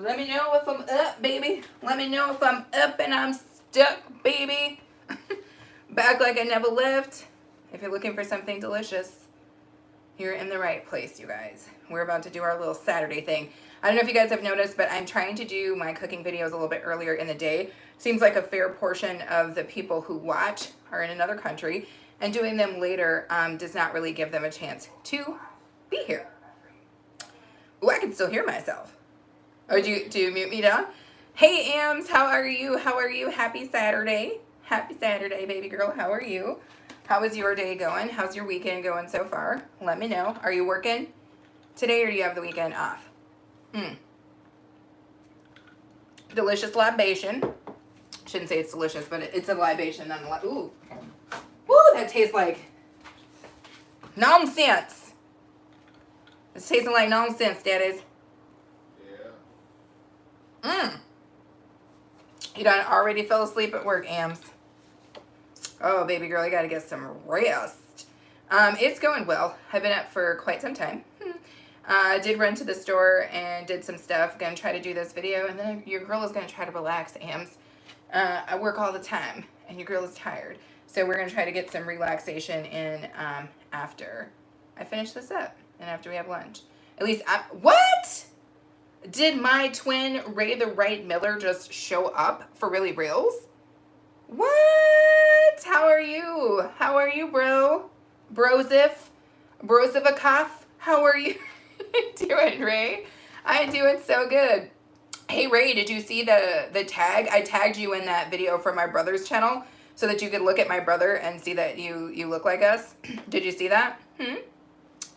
Let me know if I'm up, baby. Let me know if I'm up and I'm stuck, baby. Back like I never left. If you're looking for something delicious, you're in the right place, you guys. We're about to do our little Saturday thing. I don't know if you guys have noticed, but I'm trying to do my cooking videos a little bit earlier in the day. Seems like a fair portion of the people who watch are in another country, and doing them later does not really give them a chance to be here. Ooh, I can still hear myself. Oh, do you mute me down? Hey, Ams, how are you? How are you? Happy Saturday. Happy Saturday, baby girl. How are you? How is your day going? How's your weekend going so far? Let me know. Are you working today or do you have the weekend off? Delicious libation. Shouldn't say it's delicious, but it's a libation nonetheless. Ooh. Woo, that tastes like nonsense. It's tasting like nonsense, daddies. You done already fell asleep at work, Ams? Oh, baby girl, you gotta get some rest. It's going well. I've been up for quite some time. I did run to the store and did some stuff. Gonna try to do this video, and then your girl is gonna try to relax, Ams. I work all the time, and your girl is tired. So we're gonna try to get some relaxation in after I finish this up, and after we have lunch. At least, what? Did my twin Ray the Right Miller just show up for really reals? What? How are you? How are you, bro? Brozivakov? How are you doing, Ray? I'm doing so good. Hey, Ray, did you see the tag? I tagged you in that video from my brother's channel so that you could look at my brother and see that you look like us. Did you see that?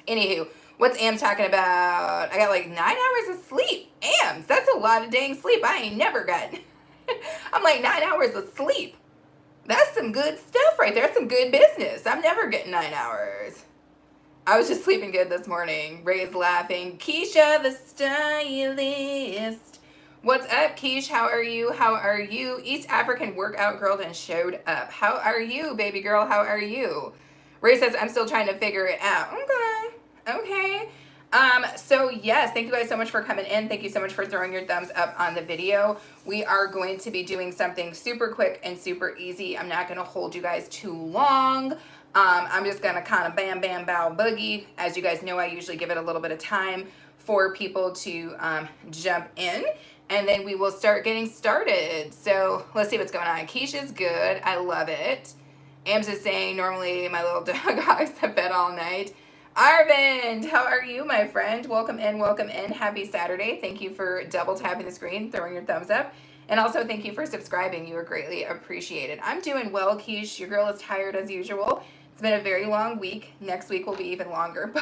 Anywho, what's Am talking about? I got like 9 hours of sleep. Ams, that's a lot of dang sleep. I ain't never got. I'm like 9 hours of sleep. That's some good stuff right there. That's some good business. I'm never getting 9 hours. I was just sleeping good this morning. Ray's laughing. Keisha, the stylist. What's up, Keish? How are you? How are you? East African workout girl then showed up. How are you, baby girl? How are you? Ray says, I'm still trying to figure it out. Okay. So yes, thank you guys so much for coming in. Thank you so much for throwing your thumbs up on the video. We are going to be doing something super quick and super easy. I'm not going to hold you guys too long. I'm just going to kind of bam, bam, bow, boogie. As you guys know, I usually give it a little bit of time for people to jump in, and then we will start getting started. So let's see what's going on. Keisha's good. I love it. Ams is saying, normally my little dog hogs have fed all night. Arvind, how are you, my friend? Welcome in, welcome in. Happy Saturday. Thank you for double tapping the screen, throwing your thumbs up. And also thank you for subscribing. You are greatly appreciated. I'm doing well, Keish. Your girl is tired as usual. It's been a very long week. Next week will be even longer.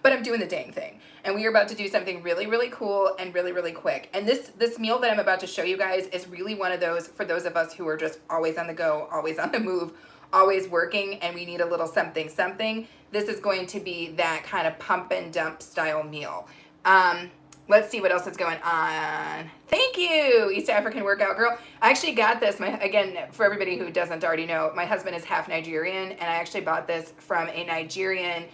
But I'm doing the dang thing. And we are about to do something really, really cool and really, really quick. And this meal that I'm about to show you guys is really one of those for those of us who are just always on the go, always on the move, always working, and we need a little something, something. This is going to be that kind of pump and dump style meal. Let's see what else is going on. Thank you, East African workout girl. I actually got this, again, for everybody who doesn't already know, my husband is half Nigerian, and I actually bought this from a Nigerian,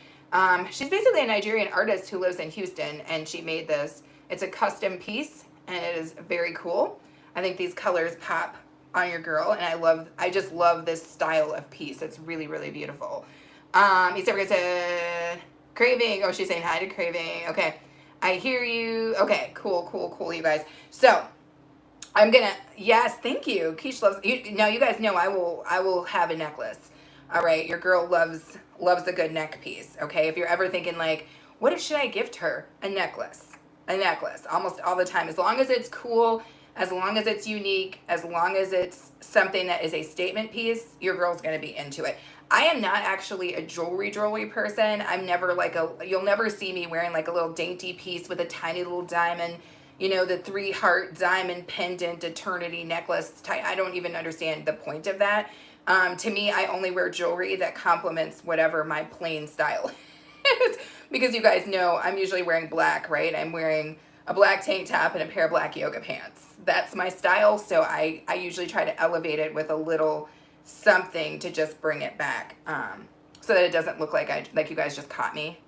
she's basically a Nigerian artist who lives in Houston, and she made this. It's a custom piece, and it is very cool. I think these colors pop on your girl, and I just love this style of piece. It's really, really beautiful. East Africa said, Craving. Oh, she's saying hi to Craving. Okay. I hear you. Okay, cool, you guys. So, I'm gonna, yes, thank you. Keish loves, now you guys know I will have a necklace. All right, your girl loves a good neck piece, okay? If you're ever thinking like, what should I gift her? A necklace, almost all the time. As long as it's cool, as long as it's unique, as long as it's something that is a statement piece, your girl's gonna be into it. I am not actually a jewelry person. I'm never like you'll never see me wearing like a little dainty piece with a tiny little diamond, you know, the 3-heart diamond pendant eternity necklace type. I don't even understand the point of that. To me, I only wear jewelry that complements whatever my plain style is. Because you guys know I'm usually wearing black, right? I'm wearing a black tank top and a pair of black yoga pants. That's my style, so I usually try to elevate it with a little something to just bring it back, so that it doesn't look like you guys just caught me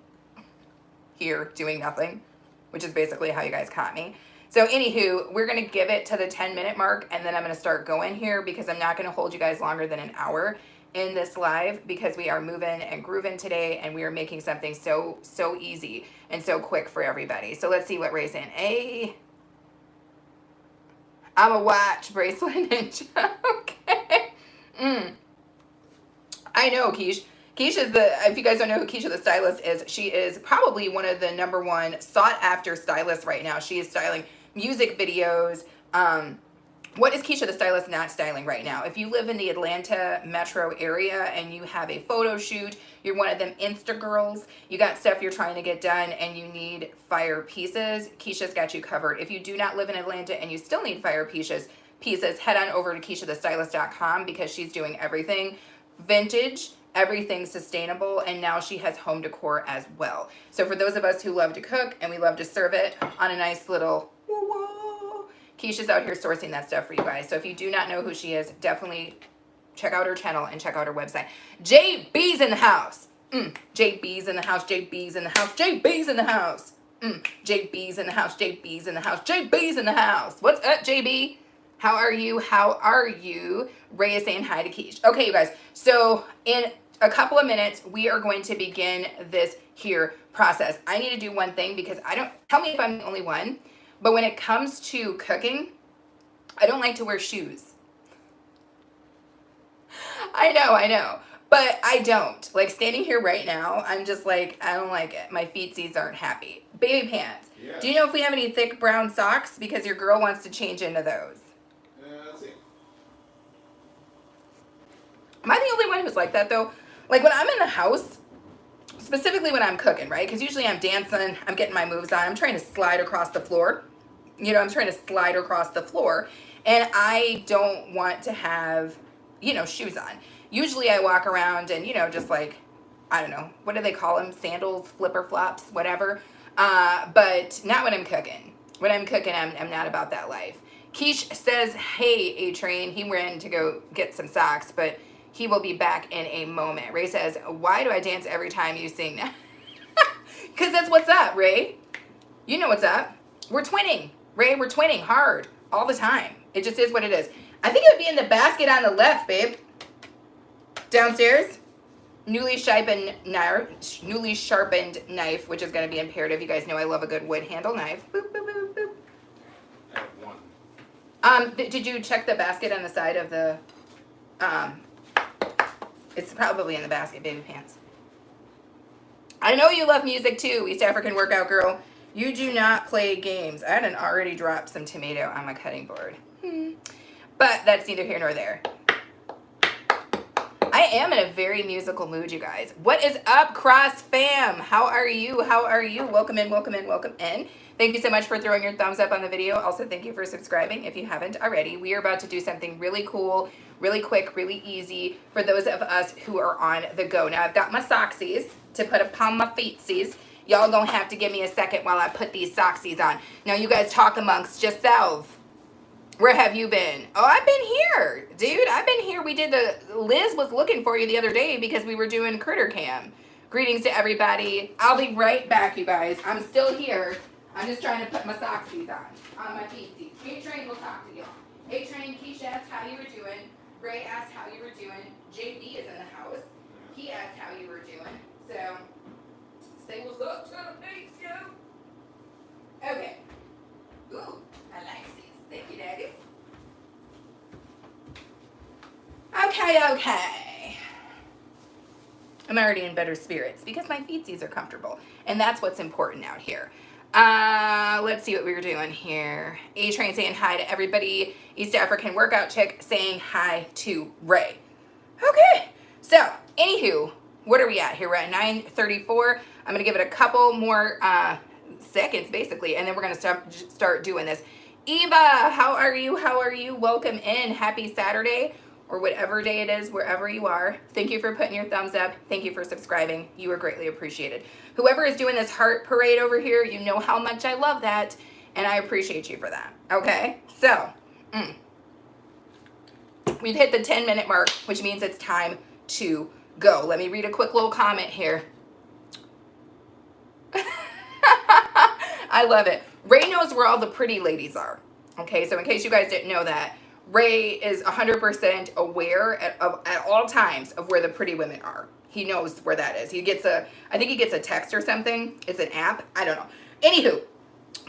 here doing nothing, which is basically how you guys caught me. So anywho, we're going to give it to the 10-minute mark, and then I'm going to start going here because I'm not going to hold you guys longer than an hour in this live, because we are moving and grooving today, and we are making something so easy and so quick for everybody. So let's see what Ray's in. I'm a watch bracelet ninja. Okay. I know, Keish. Keish is if you guys don't know who Keisha the stylist is, she is probably one of the #1 sought after stylists right now. She is styling music videos. What is Keisha the stylist not styling right now? If you live in the Atlanta metro area and you have a photo shoot, you're one of them Insta girls, you got stuff you're trying to get done and you need fire pieces, Keisha's got you covered. If you do not live in Atlanta and you still need fire pieces, head on over to KeishaTheStylist.com, because she's doing everything vintage, everything sustainable, and now she has home decor as well. So for those of us who love to cook and we love to serve it on a nice little Keisha's out here sourcing that stuff for you guys. So if you do not know who she is, definitely check out her channel and check out her website. JB's in the house. JB's in the house. JB's in the house. JB's in the house. JB's in the house. JB's in the house. JB's in the house. What's up, JB? How are you? How are you? Ray is saying hi to Keish. Okay, you guys. So in a couple of minutes, we are going to begin this here process. I need to do one thing, because tell me if I'm the only one, but when it comes to cooking, I don't like to wear shoes. I know, but I don't. Like, standing here right now, I'm just like, I don't like it. My feetsies aren't happy. Baby pants. Yeah. Do you know if we have any thick brown socks? Because your girl wants to change into those. Let's see. Am I the only one who's like that, though? Like, when I'm in the house, specifically when I'm cooking, right? Because usually I'm dancing, I'm getting my moves on, I'm trying to slide across the floor. You know, I'm trying to slide across the floor, and I don't want to have, shoes on. Usually I walk around and, just like, I don't know, what do they call them? Sandals, flipper flops, whatever. But not when I'm cooking. When I'm cooking, I'm not about that life. Keish says, hey, A-Train, he ran to go get some socks, but he will be back in a moment. Ray says, why do I dance every time you sing that? Because that's what's up, Ray. You know what's up. We're twinning. Ray, we're twinning hard all the time. It just is what it is. I think it would be in the basket on the left, babe. Downstairs. Newly sharpened knife, which is going to be imperative. You guys know I love a good wood handle knife. Boop, boop, boop, boop. I have one. Did you check the basket on the side of the... It's probably in the basket, baby pants. I know you love music too, East African workout girl. You do not play games. I hadn't already dropped some tomato on my cutting board. But that's neither here nor there. I am in a very musical mood, you guys. What is up, Cross Fam? How are you? How are you? Welcome in, welcome in, welcome in. Thank you so much for throwing your thumbs up on the video. Also, thank you for subscribing if you haven't already. We are about to do something really cool, really quick, really easy for those of us who are on the go. Now, I've got my socksies to put upon my feetsies. Y'all gonna have to give me a second while I put these socksies on. Now, you guys talk amongst yourselves. Where have you been? Oh, I've been here, dude. I've been here. Liz was looking for you the other day because we were doing Critter Cam. Greetings to everybody. I'll be right back, you guys. I'm still here. I'm just trying to put my socksies on my feetsies. A-Train will talk to y'all. A-Train, Keisha asked how you were doing. Ray asked how you were doing. JB is in the house. He asked how you were doing. So, say what's up. Shut up, thanks, yo. Okay. Ooh, I like these. Thank you, Daddy. Okay. I'm already in better spirits because my feetsies are comfortable. And that's what's important out here. Let's see what we were doing here. A-Train saying hi to everybody. East African workout chick saying hi to Ray. Okay. So, anywho, what are we at here? We're at 9:34. I'm going to give it a couple more seconds, basically, and then we're going to start doing this. Eva, how are you? How are you? Welcome in. Happy Saturday, or whatever day it is, wherever you are. Thank you for putting your thumbs up. Thank you for subscribing. You are greatly appreciated. Whoever is doing this heart parade over here, you know how much I love that, and I appreciate you for that. Okay? So, we've hit the 10-minute mark, which means it's time to go. Let me read a quick little comment here. I love it. Ray knows where all the pretty ladies are. Okay, so in case you guys didn't know that, Ray is 100% aware at all times of where the pretty women are. He knows where that is. I think he gets a text or something. It's an app. I don't know. Anywho,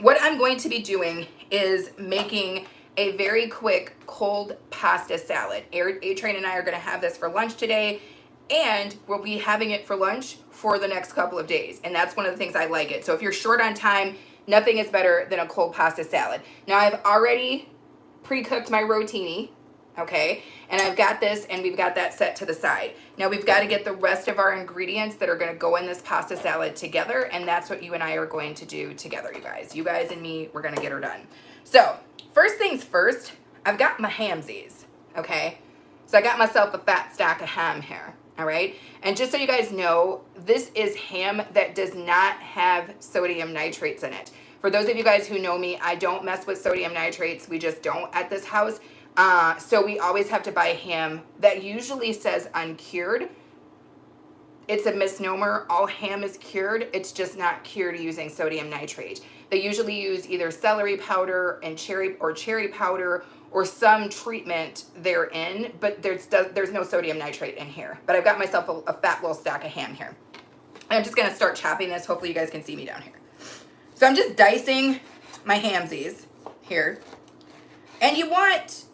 what I'm going to be doing is making a very quick cold pasta salad. A-Train and I are going to have this for lunch today, and we'll be having it for lunch for the next couple of days. And that's one of the things I like it. So if you're short on time, nothing is better than a cold pasta salad. Now I've already pre-cooked my rotini, okay? And I've got this, and we've got that set to the side. Now we've got to get the rest of our ingredients that are going to go in this pasta salad together, and that's what you and I are going to do together, you guys. You guys and me, we're going to get her done. So first things first, I've got my hamsies, okay? So I got myself a fat stack of ham here, all right? And just so you guys know, this is ham that does not have sodium nitrates in it. For those of you guys who know me, I don't mess with sodium nitrates. We just don't at this house. So we always have to buy ham that usually says uncured. It's a misnomer. All ham is cured. It's just not cured using sodium nitrate. They usually use either celery powder and cherry powder or some treatment therein, but there's no sodium nitrate in here. But I've got myself a fat little stack of ham here. I'm just gonna start chopping this. Hopefully you guys can see me down here. So I'm just dicing my hamsies here. And you want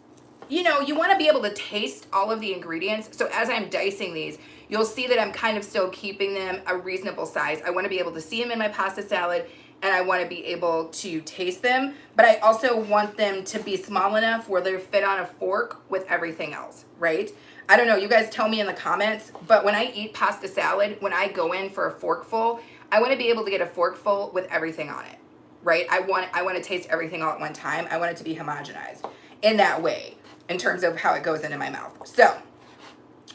to be able to taste all of the ingredients. So as I'm dicing these, you'll see that I'm kind of still keeping them a reasonable size. I want to be able to see them in my pasta salad, and I want to be able to taste them. But I also want them to be small enough where they fit on a fork with everything else, right? I don't know, you guys tell me in the comments, but when I eat pasta salad, when I go in for a forkful, I want to be able to get a forkful with everything on it, right? I want to taste everything all at one time. I want it to be homogenized in that way in terms of how it goes into my mouth. So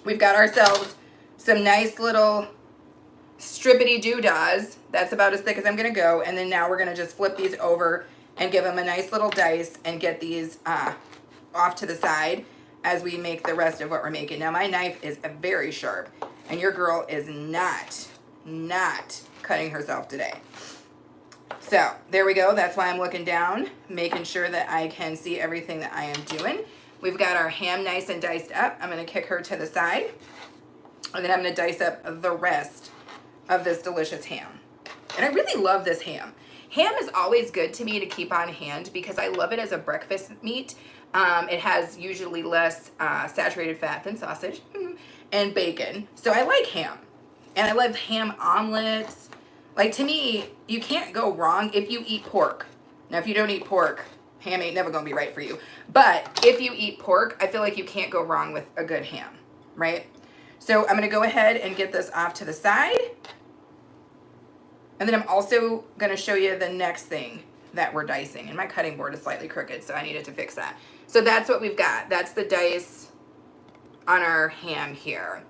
we've got ourselves some nice little strippity doodahs. That's about as thick as I'm going to go. And then now we're going to just flip these over and give them a nice little dice and get these off to the side as we make the rest of what we're making. Now my knife is very sharp, and your girl is not cutting herself today. So there we go. That's why I'm looking down, making sure that I can see everything that I am doing. We've got our ham nice and diced up. I'm going to kick her to the side, and then I'm going to dice up the rest of this delicious ham. And I really love this ham. Ham is always good to me to keep on hand because I love it as a breakfast meat. It has usually less saturated fat than sausage and bacon. So I like ham. And I love ham omelets. Like, to me, you can't go wrong if you eat pork. Now, if you don't eat pork, ham ain't never going to be right for you. But if you eat pork, I feel like you can't go wrong with a good ham, right? So I'm going to go ahead and get this off to the side. And then I'm also going to show you the next thing that we're dicing. And my cutting board is slightly crooked, so I needed to fix that. So that's what we've got. That's the dice on our ham here.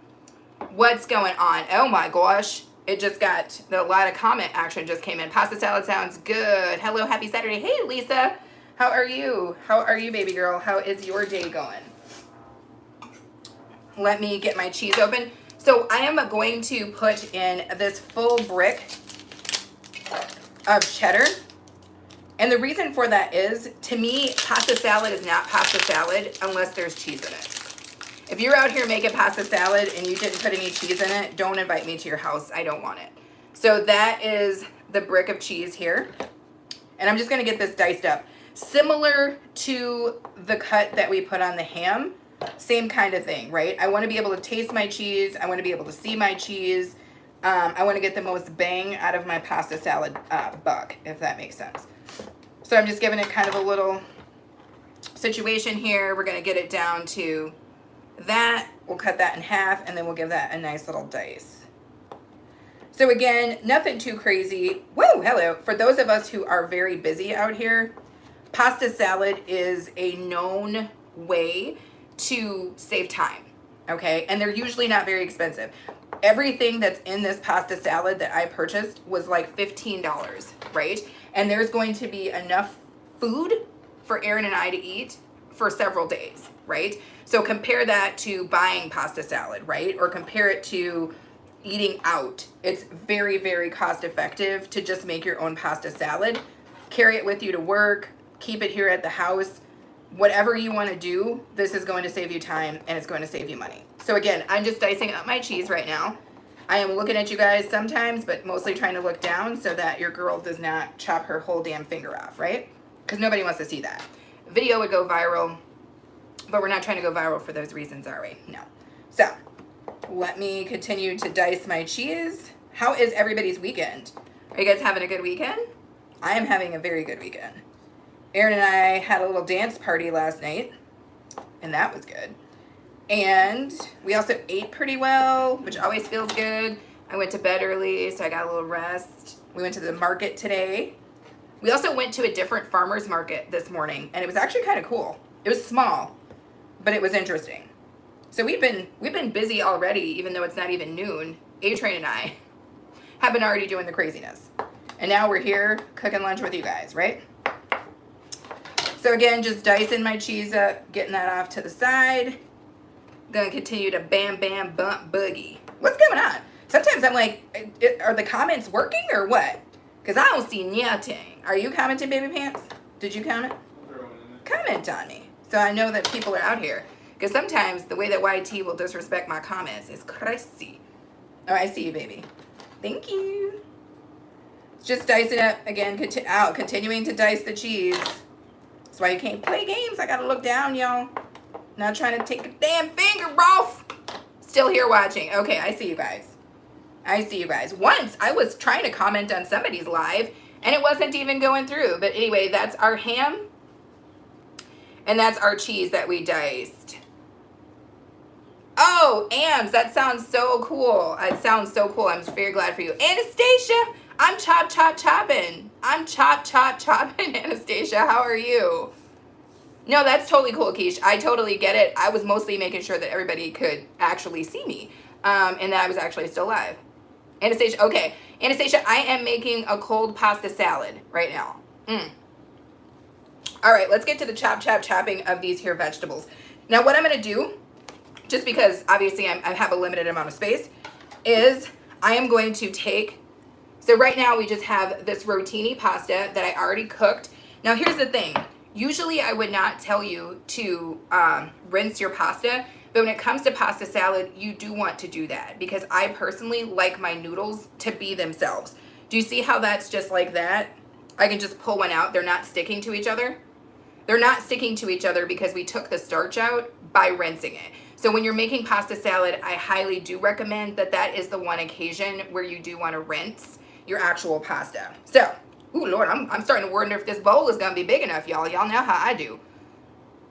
What's going on? Oh my gosh. It just got a lot of comment action just came in. Pasta salad sounds good. Hello, happy Saturday. Hey, Lisa. How are you? How are you, baby girl? How is your day going? Let me get my cheese open. So I am going to put in this full brick of cheddar. And the reason for that is, to me, pasta salad is not pasta salad unless there's cheese in it. If you're out here making pasta salad and you didn't put any cheese in it, don't invite me to your house. I don't want it. So that is the brick of cheese here. And I'm just going to get this diced up. Similar to the cut that we put on the ham, same kind of thing, right? I want to be able to taste my cheese. I want to be able to see my cheese. I want to get the most bang out of my pasta salad buck, if that makes sense. So I'm just giving it kind of a little situation here. We're going to get it down to that. We'll cut that in half, and then we'll give that a nice little dice. So again, nothing too crazy. Whoa, hello. For those of us who are very busy out here, pasta salad is a known way to save time, okay? And they're usually not very expensive. Everything that's in this pasta salad that I purchased was like $15, right? And there's going to be enough food for Aaron and I to eat for several days, right? So compare that to buying pasta salad, right? Or compare it to eating out. It's very, very cost effective to just make your own pasta salad carry it with you to work, keep it here at the house. Whatever you want to do, this is going to save you time and it's going to save you money. So again, I'm just dicing up my cheese right now. I am looking at you guys sometimes, but mostly trying to look down so that your girl does not chop her whole damn finger off, right? Because nobody wants to see that. Video would go viral, but we're not trying to go viral for those reasons, are we? No. So let me continue to dice my cheese. How is everybody's weekend? Are you guys having a good weekend? I am having a very good weekend. Aaron and I had a little dance party last night, and that was good. And we also ate pretty well, which always feels good. I went to bed early, so I got a little rest. We went to the market today. We also went to a different farmer's market this morning, and it was actually kind of cool. It was small, but it was interesting. So we've been busy already, even though it's not even noon. A-Train and I have been already doing the craziness. And now we're here cooking lunch with you guys, right? So again, just dicing my cheese up, getting that off to the side. Gonna continue to bam, bam, bump, boogie. What's going on? Sometimes I'm like, are the comments working or what? Because I don't see nothing. Are you commenting, Baby Pants? Did you comment? Comment on me. So I know that people are out here. Because sometimes the way that YT will disrespect my comments is crazy. Oh, I see you, baby. Thank you. Just dice it up again, continuing to dice the cheese. That's why you can't play games. I gotta look down, y'all. Not trying to take a damn finger off. Still here watching. Okay, I see you guys. I see you guys. Once I was trying to comment on somebody's live and it wasn't even going through. But anyway, that's our ham. And that's our cheese that we diced. Oh, Ams, that sounds so cool. It sounds so cool. I'm very glad for you. Anastasia, I'm chopping. I'm chopping, Anastasia. How are you? No, that's totally cool, Keish. I totally get it. I was mostly making sure that everybody could actually see me and that I was actually still live. Anastasia, okay. Anastasia, I am making a cold pasta salad right now. All right, let's get to the chopping of these here vegetables. Now, what I'm going to do, just because obviously I have a limited amount of space, is I am going to take, so right now we just have this rotini pasta that I already cooked. Now, here's the thing. Usually I would not tell you to rinse your pasta, but when it comes to pasta salad, you do want to do that because I personally like my noodles to be themselves. Do you see how that's just like that? I can just pull one out. They're not sticking to each other. They're not sticking to each other because we took the starch out by rinsing it. So when you're making pasta salad, I highly do recommend that is the one occasion where you do want to rinse your actual pasta. So, ooh, Lord, I'm starting to wonder if this bowl is going to be big enough, y'all. Y'all know how I do.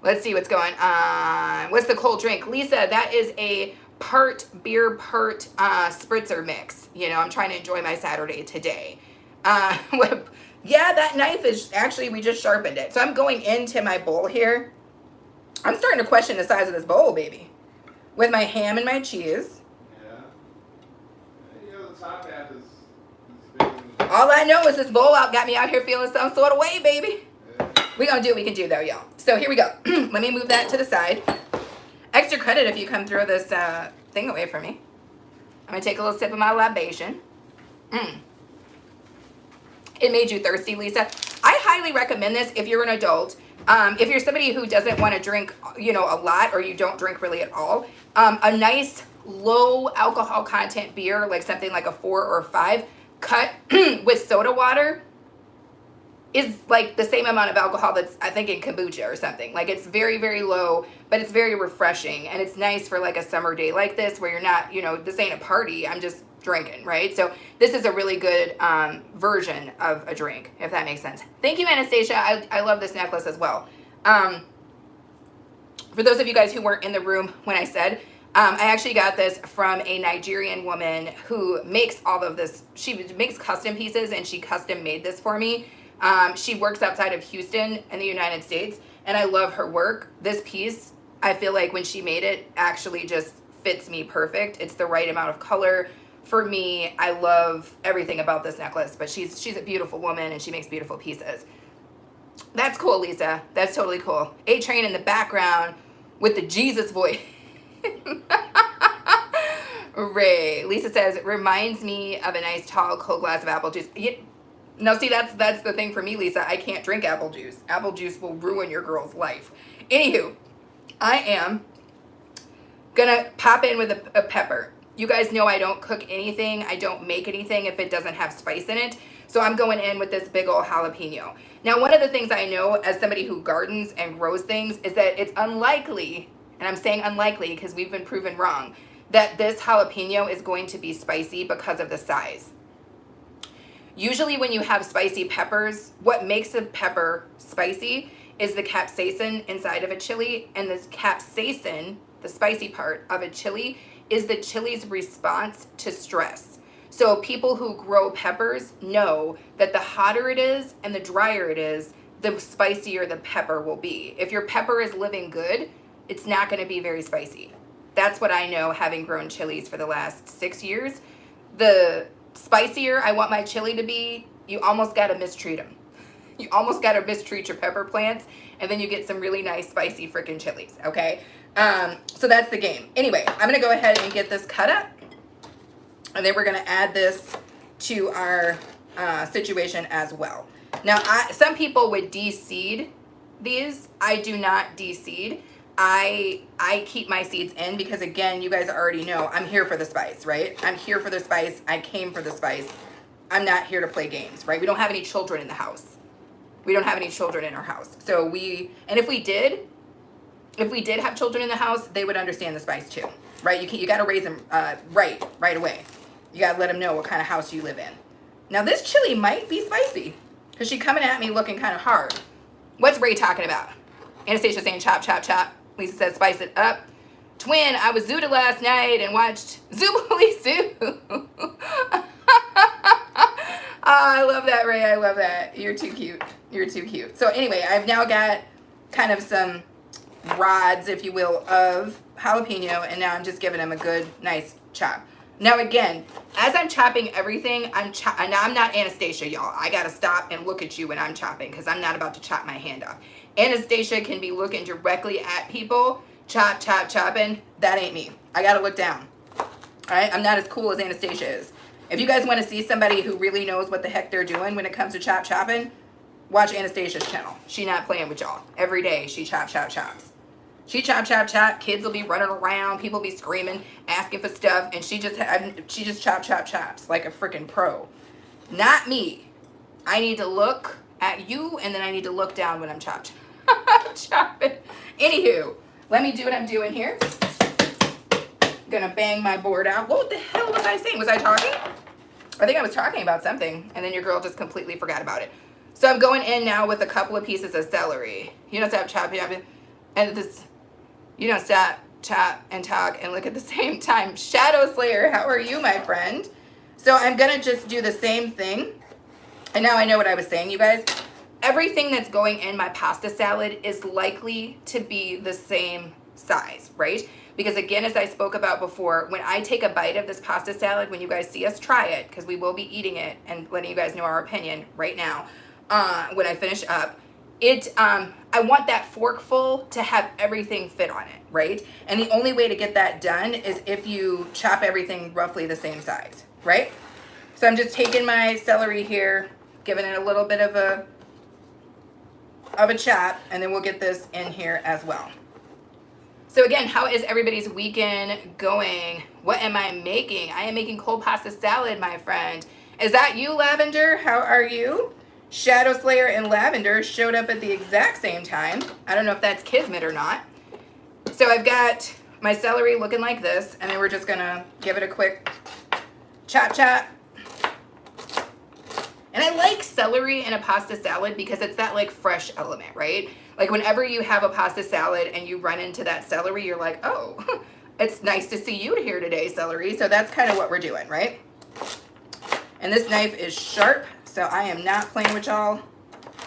Let's see what's going on. What's the cold drink? Lisa, that is a part beer, part spritzer mix. You know, I'm trying to enjoy my Saturday today. Yeah, that knife is actually, we just sharpened it. So I'm going into my bowl here. I'm starting to question the size of this bowl, baby. With my ham and my cheese. Yeah. You know, the top half is big. All I know is this bowl out got me out here feeling some sort of way, baby. Yeah. We're going to do what we can do, though, y'all. So here we go. Let me move that to the side. Extra credit if you come throw this thing away from me. I'm going to take a little sip of my libation. It made you thirsty, Lisa. I highly recommend this if you're an adult. If you're somebody who doesn't want to drink, you know, a lot or you don't drink really at all, a nice low alcohol content beer, like something like a 4 or 5, cut with soda water is like the same amount of alcohol that's, I think, in kombucha or something. Like it's very, very low, but it's very refreshing. And it's nice for like a summer day like this where you're not, you know, this ain't a party. I'm just drinking, right? So this is a really good version of a drink, if that makes sense. Thank you, Anastasia. I love this necklace as well. For those of you guys who weren't in the room when I said, I actually got this from a Nigerian woman who makes all of this. She makes custom pieces and she custom made this for me. She works outside of Houston in the United States and I love her work. This piece, I feel like when she made it, actually just fits me perfect. It's the right amount of color. For me, I love everything about this necklace, but she's a beautiful woman and she makes beautiful pieces. That's cool, Lisa. That's totally cool. A-Train in the background with the Jesus voice. Ray. Lisa says, reminds me of a nice tall cold glass of apple juice. No, see, that's the thing for me, Lisa. I can't drink apple juice. Apple juice will ruin your girl's life. Anywho, I am gonna pop in with a pepper. You guys know I don't cook anything. I don't make anything if it doesn't have spice in it. So I'm going in with this big old jalapeno. Now, one of the things I know as somebody who gardens and grows things is that it's unlikely, and I'm saying unlikely because we've been proven wrong, that this jalapeno is going to be spicy because of the size. Usually when you have spicy peppers, what makes a pepper spicy is the capsaicin inside of a chili, and this capsaicin, the spicy part of a chili, is the chili's response to stress. So people who grow peppers know that the hotter it is and the drier it is, the spicier the pepper will be. If your pepper is living good, it's not going to be very spicy. That's what I know, having grown chilies for the last 6 years. The spicier I want my chili to be, you almost got to mistreat them. You almost got to mistreat your pepper plants, and then you get some really nice spicy freaking chilies, okay? So that's the game. Anyway, I'm going to go ahead and get this cut up, and then we're going to add this to our situation as well. Now, some people would de-seed these. I do not de-seed. I keep my seeds in because, again, you guys already know I'm here for the spice, right? I'm here for the spice. I came for the spice. I'm not here to play games, right? We don't have any children in the house. We don't have any children in our house. So and if we did have children in the house, they would understand the spice too, right? You got to raise them right away. You got to let them know what kind of house you live in. Now, this chili might be spicy because she's coming at me looking kind of hard. What's Ray talking about? Anastasia saying chop, chop, chop. Lisa says spice it up. Twin, I was zooted last night and watched Zoobly Zoo. I love that, Ray. I love that. You're too cute. You're too cute. So anyway, I've now got kind of some rods, if you will, of jalapeno, and now I'm just giving them a good, nice chop. Now again, as I'm chopping everything, I'm not Anastasia, y'all. I gotta stop and look at you when I'm chopping because I'm not about to chop my hand off. Anastasia can be looking directly at people, chop, chop, chopping. That ain't me. I gotta look down. All right, I'm not as cool as Anastasia is. If you guys want to see somebody who really knows what the heck they're doing when it comes to chopping, watch Anastasia's channel. She not playing with y'all. Every day she chops. She chop. Kids will be running around. People be screaming, asking for stuff, and she just chops like a freaking pro. Not me. I need to look at you, and then I need to look down when I'm chopping. Anywho, let me do what I'm doing here. Gonna bang my board out. What the hell was I saying? Was I talking? I think I was talking about something, and then your girl just completely forgot about it. So I'm going in now with a couple of pieces of celery. You don't stop chopping, and this, you don't stop, chop, and talk, and look at the same time. Shadow Slayer, how are you, my friend? So I'm gonna just do the same thing, and now I know what I was saying, you guys. Everything that's going in my pasta salad is likely to be the same size, right? Because again, as I spoke about before, when I take a bite of this pasta salad, when you guys see us try it, because we will be eating it and letting you guys know our opinion right now, when I finish up, I want that forkful to have everything fit on it, right? And the only way to get that done is if you chop everything roughly the same size, right? So I'm just taking my celery here, giving it a little bit of a chop, and then we'll get this in here as well. So again, how is everybody's weekend going? What am I making? I am making cold pasta salad, my friend. Is that you, Lavender? How are you? Shadow Slayer and Lavender showed up at the exact same time. I don't know if that's kismet or not. So I've got my celery looking like this, and then we're just gonna give it a quick chop. And I like celery in a pasta salad because it's that like fresh element, right? Like whenever you have a pasta salad and you run into that celery, you're like, oh, it's nice to see you here today, celery. So that's kind of what we're doing, right? And this knife is sharp, so I am not playing with y'all.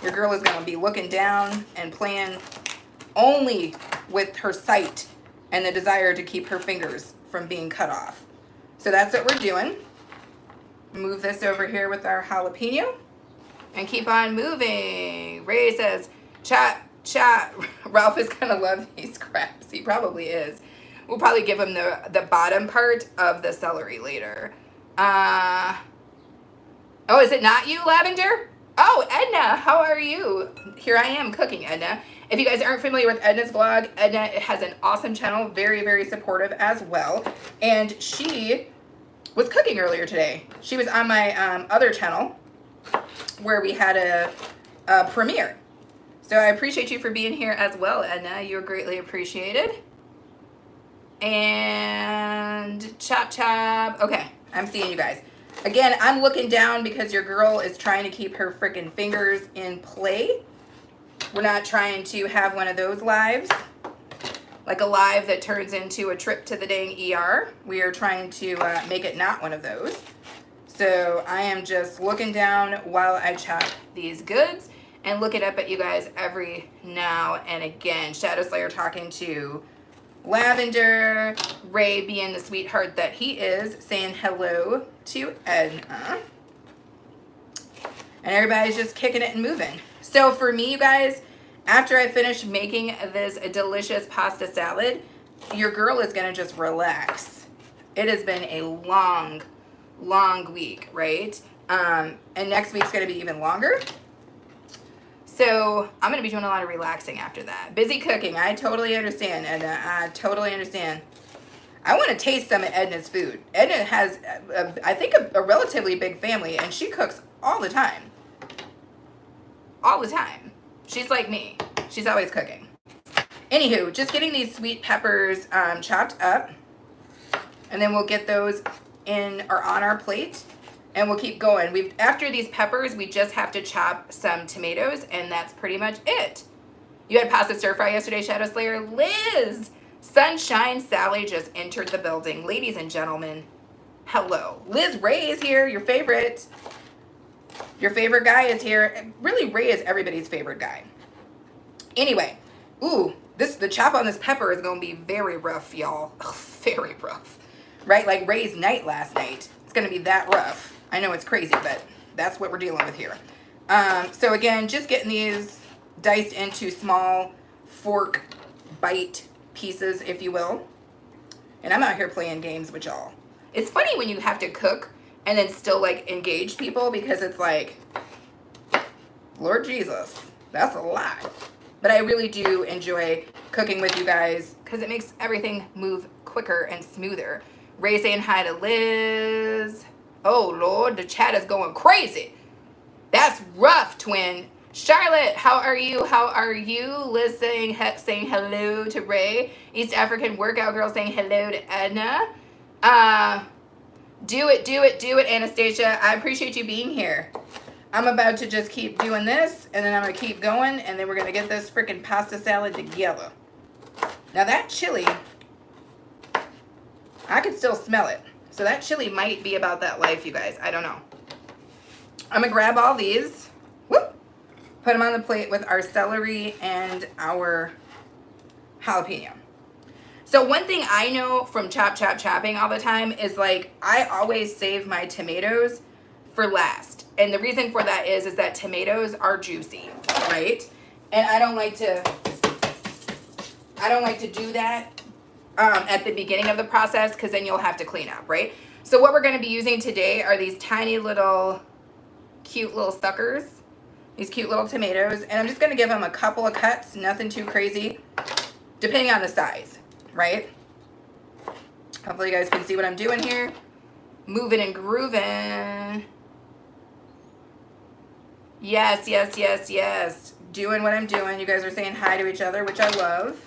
Your girl is gonna be looking down and playing only with her sight and the desire to keep her fingers from being cut off. So that's what we're doing. Move this over here with our jalapeno and keep on moving. Ray says, chop. Ralph is gonna love these scraps. He probably is. We'll probably give him the bottom part of the celery later. Oh, is it not you, Lavender? Oh, Edna, how are you? Here I am cooking, Edna. If you guys aren't familiar with Edna's vlog, Edna has an awesome channel, very, very supportive as well. And she was cooking earlier today. She was on my other channel where we had a premiere. So I appreciate you for being here as well, Edna. You're greatly appreciated. And chop chop. Okay, I'm seeing you guys. Again, I'm looking down because your girl is trying to keep her freaking fingers in play. We're not trying to have one of those lives, like a live that turns into a trip to the dang ER. We are trying to make it not one of those. So I am just looking down while I chop these goods and looking up at you guys every now and again. Shadow Slayer talking to Lavender, Ray being the sweetheart that he is, saying hello to Edna. And everybody's just kicking it and moving. So for me, you guys, after I finish making this delicious pasta salad, your girl is going to just relax. It has been a long, long week, right? And next week's going to be even longer. So I'm going to be doing a lot of relaxing after that. Busy cooking. I totally understand, Edna. I totally understand. I want to taste some of Edna's food. Edna has, I think, a relatively big family, and she cooks all the time. All the time. She's like me. She's always cooking. Anywho, just getting these sweet peppers chopped up, and then we'll get those in or on our plate. And we'll keep going. After these peppers, we just have to chop some tomatoes, and that's pretty much it. You had pasta stir fry yesterday, Shadow Slayer. Liz! Sunshine Sally just entered the building. Ladies and gentlemen, hello. Liz Ray is here, your favorite. Your favorite guy is here. Really, Ray is everybody's favorite guy. Anyway, ooh, the chop on this pepper is going to be very rough, y'all. Very rough. Right? Like Ray's night last night. It's going to be that rough. I know it's crazy, but that's what we're dealing with here. So again, just getting these diced into small fork bite pieces, if you will. And I'm out here playing games with y'all. It's funny when you have to cook and then still like engage people, because it's like, Lord Jesus, that's a lot. But I really do enjoy cooking with you guys because it makes everything move quicker and smoother. Ray saying hi to Liz. Oh, Lord, the chat is going crazy. That's rough, twin. Charlotte, how are you? How are you? Liz saying hello to Ray. East African workout girl saying hello to Edna. Do it, Anastasia. I appreciate you being here. I'm about to just keep doing this, and then I'm going to keep going, and then we're going to get this freaking pasta salad together. Now, that chili, I can still smell it. So that chili might be about that life, you guys. I don't know. I'm going to grab all these. Whoop. Put them on the plate with our celery and our jalapeno. So one thing I know from chopping all the time is, like, I always save my tomatoes for last. And the reason for that is that tomatoes are juicy, right? And I don't like to do that at the beginning of the process, because then you'll have to clean up, right? So what we're going to be using today are these tiny little cute little suckers, these cute little tomatoes, and I'm just going to give them a couple of cuts, nothing too crazy, depending on the size, right? Hopefully you guys can see what I'm doing here. Moving and grooving. Yes. Doing what I'm doing. You guys are saying hi to each other, which I love.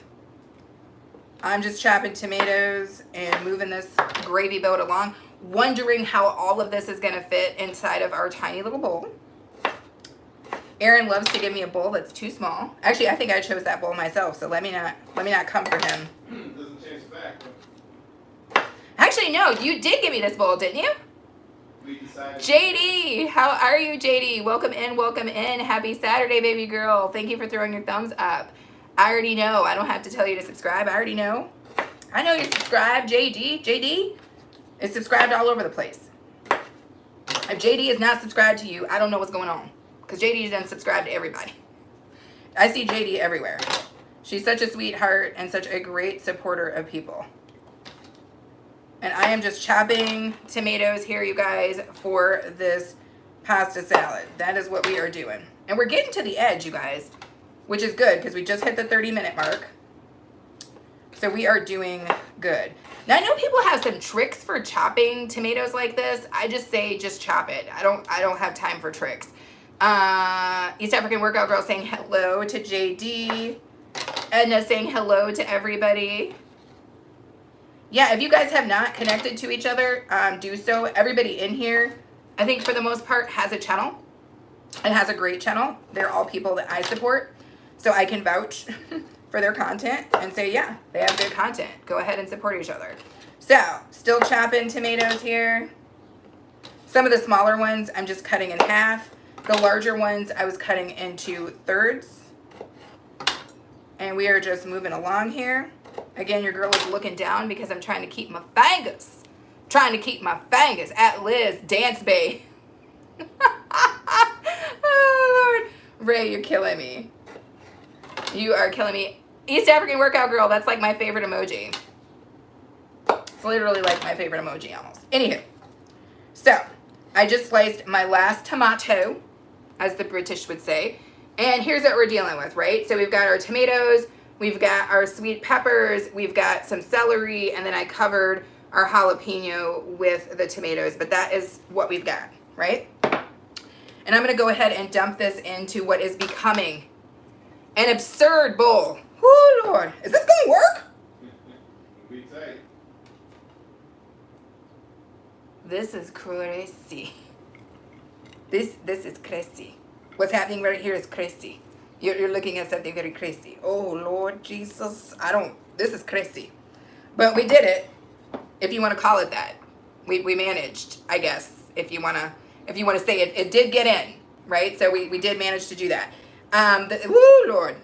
I'm just chopping tomatoes and moving this gravy boat along, wondering how all of this is going to fit inside of our tiny little bowl. Aaron loves to give me a bowl that's too small. Actually, I think I chose that bowl myself, so let me not come for him. Doesn't change the fact. Actually, no, you did give me this bowl, didn't you? We decided. JD, how are you, JD? Welcome in. Happy Saturday, baby girl. Thank you for throwing your thumbs up. I already know. I don't have to tell you to subscribe. I already know. I know you're subscribed, JD is subscribed all over the place. If JD is not subscribed to you, I don't know what's going on, because JD doesn't subscribe to everybody. I see JD everywhere. She's such a sweetheart and such a great supporter of people. And I am just chopping tomatoes here, you guys, for this pasta salad. That is what we are doing. And we're getting to the edge, you guys, which is good because we just hit the 30-minute mark. So we are doing good. Now I know people have some tricks for chopping tomatoes like this. I just say just chop it. I don't have time for tricks. East African Workout Girl saying hello to JD. Edna saying hello to everybody. Yeah, if you guys have not connected to each other, do so. Everybody in here, I think for the most part, has a channel and has a great channel. They're all people that I support, so I can vouch for their content and say, yeah, they have good content. Go ahead and support each other. So, still chopping tomatoes here. Some of the smaller ones, I'm just cutting in half. The larger ones, I was cutting into thirds. And we are just moving along here. Again, your girl is looking down because I'm trying to keep my fingers. Trying to keep my fingers at Liz Dance Bay. Oh, Lord. Ray, you're killing me. You are killing me. East African Workout Girl, that's like my favorite emoji. It's literally like my favorite emoji almost. Anywho. So, I just sliced my last tomato, as the British would say. And here's what we're dealing with, right? So we've got our tomatoes, we've got our sweet peppers, we've got some celery, and then I covered our jalapeno with the tomatoes. But that is what we've got, right? And I'm going to go ahead and dump this into what is becoming an absurd bowl. Oh, Lord. Is this going to work? Be tight. This is crazy. This is crazy. What's happening right here is crazy. You're looking at something very crazy. Oh, Lord Jesus. This is crazy. But we did it, if you want to call it that. We managed, I guess, if you want to say it. It did get in, right? So we did manage to do that. Woo, Lord.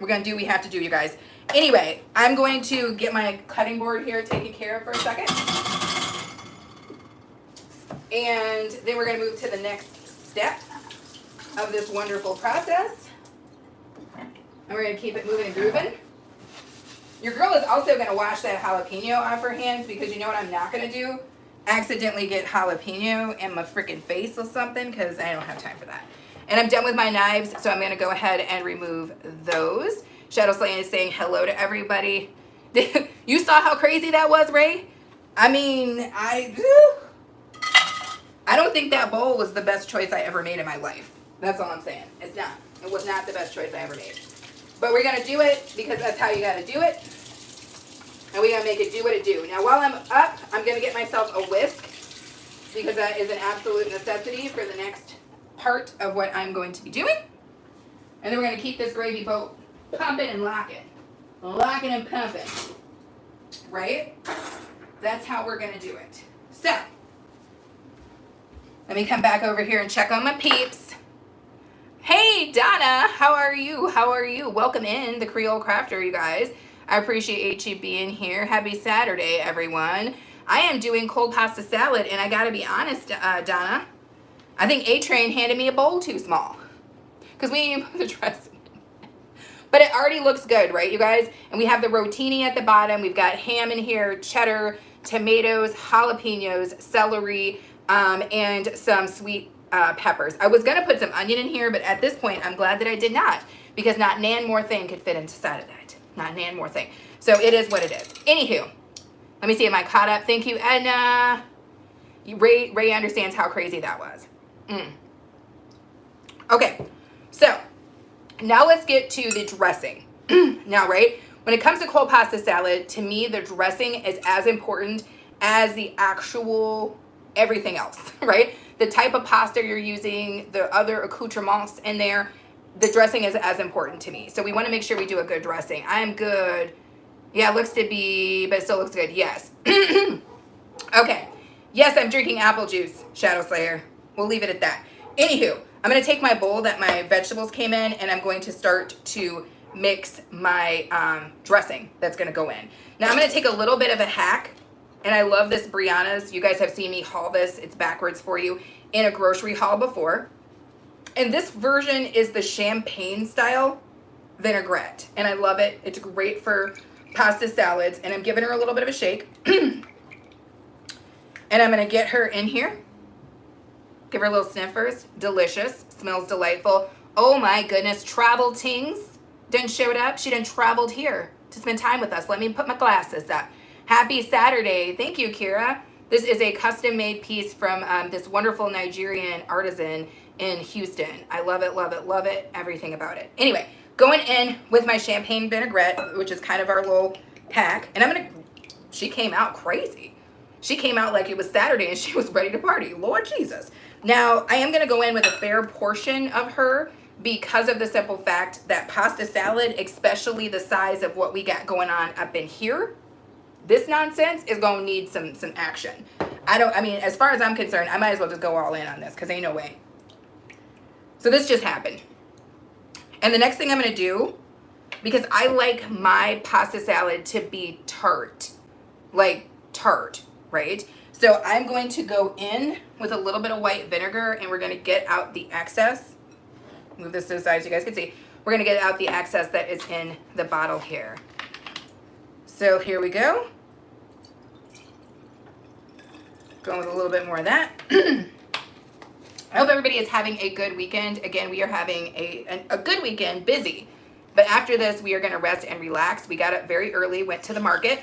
We're going to do what we have to do, you guys. Anyway, I'm going to get my cutting board here taken care of for a second. And then we're going to move to the next step of this wonderful process. And we're going to keep it moving and grooving. Your girl is also going to wash that jalapeno off her hands because you know what I'm not going to do? Accidentally get jalapeno in my freaking face or something because I don't have time for that. And I'm done with my knives, so I'm going to go ahead and remove those. Shadow Slaying is saying hello to everybody. You saw how crazy that was, Ray? I mean, I don't think that bowl was the best choice I ever made in my life. That's all I'm saying. It's not. It was not the best choice I ever made. But we're going to do it because that's how you got to do it. And we got to make it do what it do. Now, while I'm up, I'm going to get myself a whisk because that is an absolute necessity for the next part of what I'm going to be doing. And then we're going to keep this gravy boat pumping and locking. Locking and pumping. Right? That's how we're going to do it. So, let me come back over here and check on my peeps. Hey, Donna, how are you? How are you? Welcome in, the Creole Crafter, you guys. I appreciate you being here. Happy Saturday, everyone. I am doing cold pasta salad, and I gotta be honest, Donna, I think A-Train handed me a bowl too small because we didn't put the dressing in. But it already looks good, right, you guys? And we have the rotini at the bottom. We've got ham in here, cheddar, tomatoes, jalapenos, celery, and some sweet peppers. I was going to put some onion in here, but at this point, I'm glad that I did not because not nan more thing could fit inside of that. Not nan more thing. So it is what it is. Anywho, let me see, am I caught up? Thank you, Edna. Ray understands how crazy that was. Okay, so now let's get to the dressing. Now, right, when it comes to cold pasta salad, to me, the dressing is as important as the actual everything else, right? The type of pasta you're using, the other accoutrements in there, the dressing is as important to me. So we want to make sure we do a good dressing. I am good. Yeah, it looks to be, but it still looks good. Yes. Okay. Yes, I'm drinking apple juice, Shadow Slayer. We'll leave it at that. Anywho, I'm going to take my bowl that my vegetables came in, and I'm going to start to mix my dressing that's going to go in. Now, I'm going to take a little bit of a hack, and I love this Brianna's. You guys have seen me haul this. It's backwards for you in a grocery haul before. And this version is the champagne style vinaigrette, and I love it. It's great for pasta salads, and I'm giving her a little bit of a shake. And I'm going to get her in here. Give her a little sniff first. Delicious. Smells delightful. Oh my goodness. Travel Tings done showed up. She done traveled here to spend time with us. Let me put my glasses up. Happy Saturday. Thank you, Kira. This is a custom-made piece from this wonderful Nigerian artisan in Houston. I love it, love it, love it. Everything about it. Anyway, going in with my champagne vinaigrette, which is kind of our little pack. And I'm going to... She came out crazy. She came out like it was Saturday and she was ready to party. Lord Jesus. Now, I am going to go in with a fair portion of her because of the simple fact that pasta salad, especially the size of what we got going on up in here, this nonsense is going to need some action. I mean, as far as I'm concerned, I might as well just go all in on this because ain't no way. So this just happened. And the next thing I'm going to do, because I like my pasta salad to be tart, like tart, right? So I'm going to go in with a little bit of white vinegar and we're going to get out the excess. Move this to the side so you guys can see. We're going to get out the excess that is in the bottle here. So here we go. Going with a little bit more of that. I hope everybody is having a good weekend. Again, we are having a good weekend, busy. But after this, we are going to rest and relax. We got up very early, went to the market,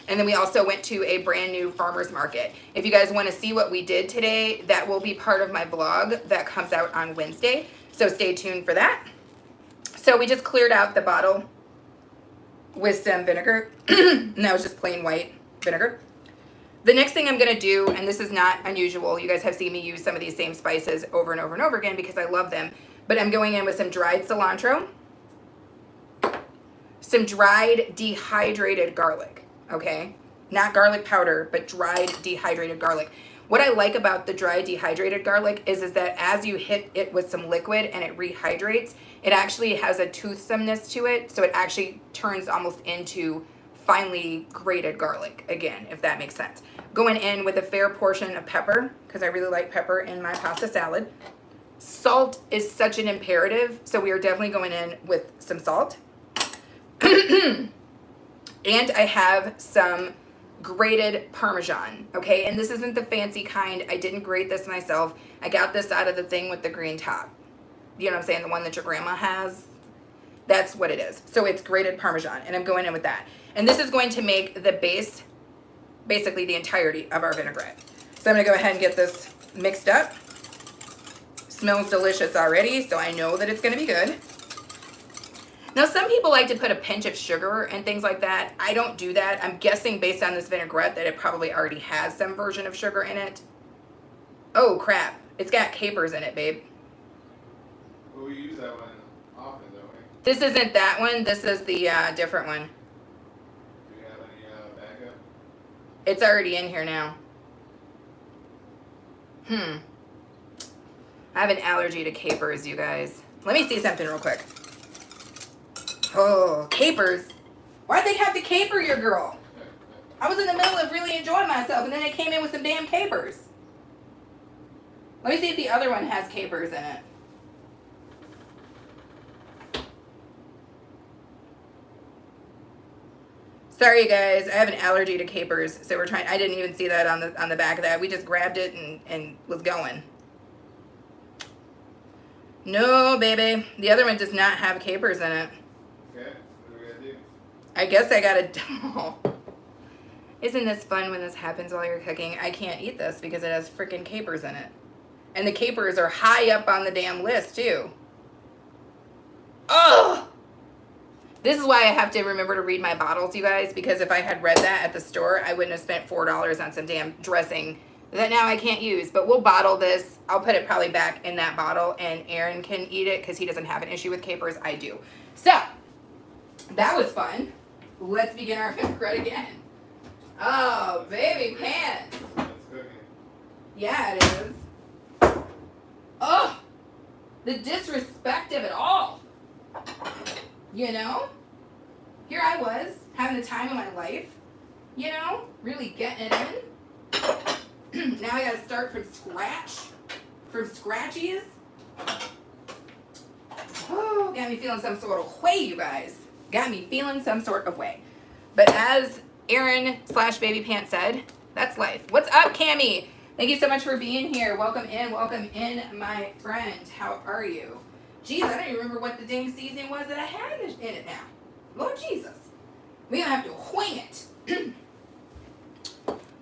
and then we also went to a brand new farmer's market. If you guys want to see what we did today, that will be part of my vlog that comes out on Wednesday. So stay tuned for that. So we just cleared out the bottle with some vinegar. And that was just plain white vinegar. The next thing I'm going to do, and this is not unusual, you guys have seen me use some of these same spices over and over and over again because I love them, but I'm going in with some dried cilantro, some dried dehydrated garlic, okay? Not garlic powder, but dried dehydrated garlic. What I like about the dried dehydrated garlic is that as you hit it with some liquid and it rehydrates, it actually has a toothsomeness to it, so it actually turns almost into finely grated garlic again, if that makes sense. Going in with a fair portion of pepper because I really like pepper in my pasta salad. Salt is such an imperative, so we are definitely going in with some salt. And I have some grated Parmesan, okay? And this isn't the fancy kind. I didn't grate this myself. I got this out of the thing with the green top. You know what I'm saying? The one that your grandma has. That's what it is. So it's grated Parmesan, and I'm going in with that. And this is going to make the base, basically the entirety of our vinaigrette. So I'm going to go ahead and get this mixed up. Smells delicious already, so I know that it's going to be good. Now, some people like to put a pinch of sugar and things like that. I don't do that. I'm guessing based on this vinaigrette that it probably already has some version of sugar in it. Oh, crap. It's got capers in it, babe. Well, we use that one often, don't we? This isn't that one. This is the different one. Do you have any backup? It's already in here now. I have an allergy to capers, you guys. Let me see something real quick. Oh, capers. Why'd they have to caper your girl? I was in the middle of really enjoying myself, and then they came in with some damn capers. Let me see if the other one has capers in it. Sorry, you guys. I have an allergy to capers, so we're trying. I didn't even see that on the back of that. We just grabbed it and was going. No, baby. The other one does not have capers in it. Okay, what do we gotta do? I guess I gotta. Oh. Isn't this fun when this happens while you're cooking? I can't eat this because it has freaking capers in it. And the capers are high up on the damn list, too. Ugh! This is why I have to remember to read my bottles, you guys, because if I had read that at the store, I wouldn't have spent $4 on some damn dressing that now I can't use. But we'll bottle this. I'll put it probably back in that bottle, and Aaron can eat it because he doesn't have an issue with capers. I do. So, that was fun. Let's begin our vinaigrette again. Oh, baby pants. That's cooking. Yeah, it is. Oh, the disrespect of it all. You know? Here I was, having the time of my life. You know? Really getting it in. Now I gotta start from scratch. From scratchies. Oh, got me feeling some sort of way, you guys. Got me feeling some sort of way. But as Aaron / Baby Pants said, that's life. What's up, Cammie? Thank you so much for being here. Welcome in, my friend. How are you? Jeez, I don't even remember what the dang season was that I had in it now. Lord Jesus. We're going to have to wing it.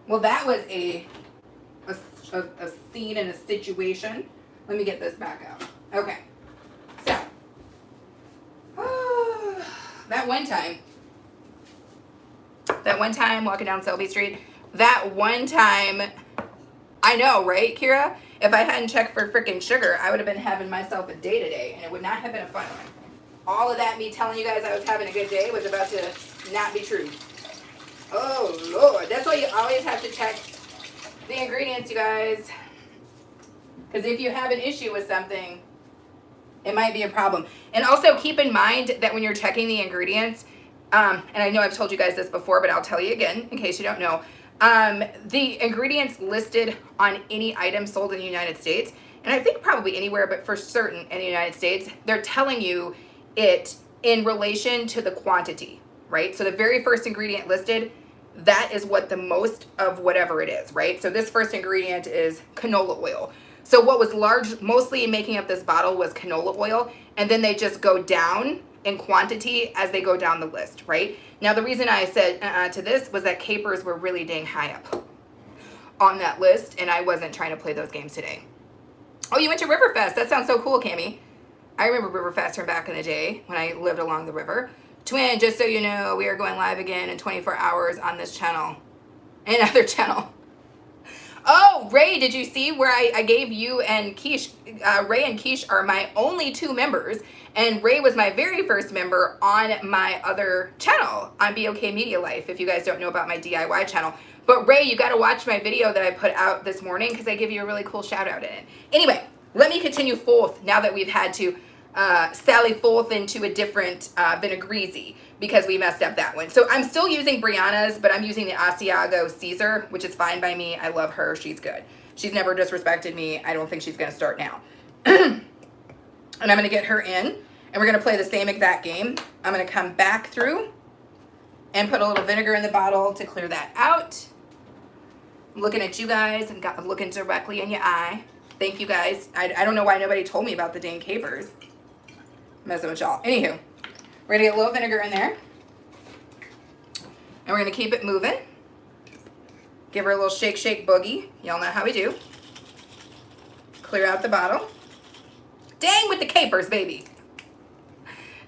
Well, that was a scene and a situation. Let me get this back up. Okay. So, that one time walking down Selby Street, that one time, I know, right, Kira? If I hadn't checked for freaking sugar, I would have been having myself a day today, and it would not have been a fun one. All of that, me telling you guys I was having a good day, was about to not be true. Oh, Lord. That's why you always have to check the ingredients, you guys. Because if you have an issue with something, it might be a problem. And also keep in mind that when you're checking the ingredients, and I know I've told you guys this before, but I'll tell you again in case you don't know. The ingredients listed on any item sold in the United States, and I think probably anywhere, but for certain in the United States, they're telling you it in relation to the quantity, right? So the very first ingredient listed, that is what the most of whatever it is, right? So this first ingredient is canola oil. So what was mostly making up this bottle was canola oil, and then they just go down in quantity as they go down the list, right? Now the reason I said to this was that capers were really dang high up on that list, and I wasn't trying to play those games today. Oh, you went to Riverfest. That sounds so cool, Cammie. I remember Riverfest from back in the day when I lived along the river. Twin, just so you know, we are going live again in 24 hours on this channel. Another channel. Oh, Ray, did you see where I gave you and Keish? Ray and Keish are my only 2 members, and Ray was my very first member on my other channel, on BOK Media Life, if you guys don't know about my DIY channel. But Ray, you got to watch my video that I put out this morning because I give you a really cool shout out in it. Anyway, let me continue forth now that we've had to sally forth into a different vinegreasy because we messed up that one. So I'm still using Brianna's, but I'm using the Asiago Caesar, which is fine by me. I love her. She's good. She's never disrespected me. I don't think she's going to start now. And I'm going to get her in, and we're going to play the same exact game. I'm going to come back through and put a little vinegar in the bottle to clear that out. I'm looking at you guys and looking directly in your eye. Thank you guys. I don't know why nobody told me about the dang capers. Messing with y'all. Anywho, we're gonna get a little vinegar in there, and we're gonna keep it moving. Give her a little shake, shake boogie. Y'all know how we do. Clear out the bottle. Dang with the capers, baby.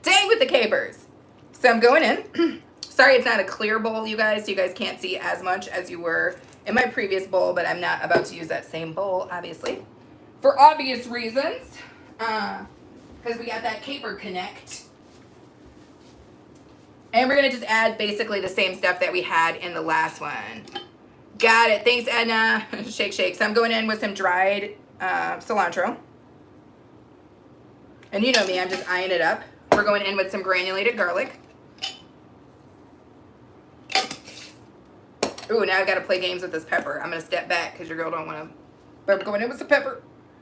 Dang with the capers. So I'm going in. Sorry it's not a clear bowl, you guys. So you guys can't see as much as you were in my previous bowl, but I'm not about to use that same bowl, obviously. For obvious reasons. Because we got that caper connect. And we're going to just add basically the same stuff that we had in the last one. Got it. Thanks, Edna. Shake, shake. So I'm going in with some dried cilantro. And you know me, I'm just eyeing it up. We're going in with some granulated garlic. Ooh, now I've got to play games with this pepper. I'm going to step back because your girl don't want to. But we're going in with some pepper.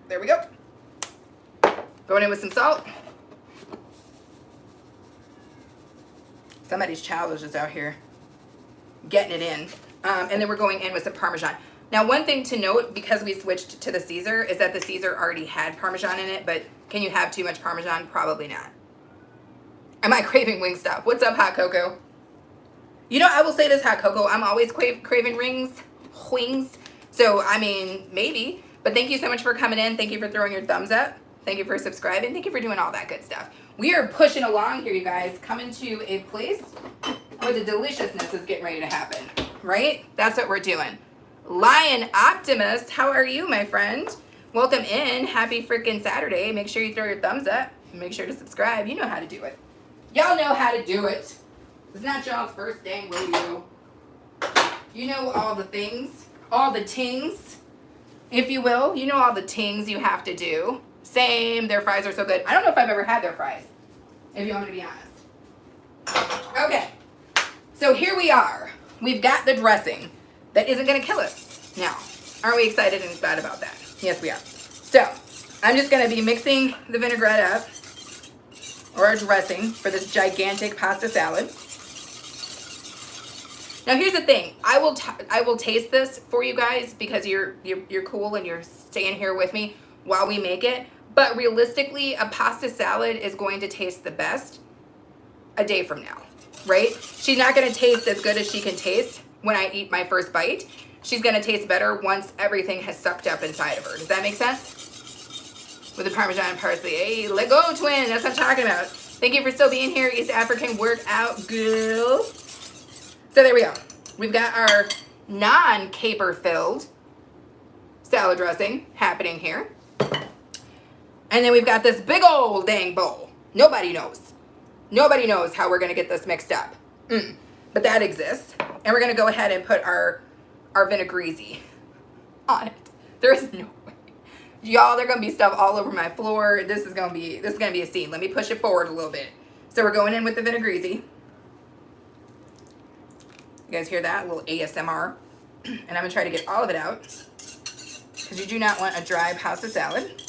There we go. Going in with some salt. Somebody's child is just out here getting it in. And then we're going in with some Parmesan. Now, one thing to note, because we switched to the Caesar, is that the Caesar already had Parmesan in it, but can you have too much Parmesan? Probably not. Am I craving Wingstop? What's up, Hot Cocoa? You know, I will say this, Hot Cocoa, I'm always craving wings. So, I mean, maybe. But thank you so much for coming in. Thank you for throwing your thumbs up. Thank you for subscribing. Thank you for doing all that good stuff. We are pushing along here, you guys. Coming to a place where the deliciousness is getting ready to happen. Right? That's what we're doing. Lion Optimist, how are you, my friend? Welcome in. Happy freaking Saturday. Make sure you throw your thumbs up. Make sure to subscribe. You know how to do it. Y'all know how to do it. It's not y'all's first dang rodeo. You know all the things. All the tings, if you will. You know all the tings you have to do. Same. Their fries are so good. I don't know if I've ever had their fries, if you want me to be honest. Okay. So here we are. We've got the dressing that isn't going to kill us. Now, aren't we excited and glad about that? Yes, we are. So, I'm just going to be mixing the vinaigrette up, or a dressing, for this gigantic pasta salad. Now here's the thing. I will taste this for you guys because you're cool and you're staying here with me while we make it. But realistically, a pasta salad is going to taste the best a day from now, right? She's not going to taste as good as she can taste when I eat my first bite. She's going to taste better once everything has sucked up inside of her. Does that make sense? With the Parmesan and parsley. Hey, let go, twin. That's what I'm talking about. Thank you for still being here, East African workout girl. So there we go. We've got our non-caper filled salad dressing happening here. And then we've got this big old dang bowl. Nobody knows. Nobody knows how we're going to get this mixed up. But that exists. And we're going to go ahead and put our vinaigrette on it. There is no way. Y'all, there's going to be stuff all over my floor. This is going to be a scene. Let me push it forward a little bit. So we're going in with the vinaigrette. You guys hear that? A little ASMR. And I'm going to try to get all of it out. Because you do not want a dry pasta salad.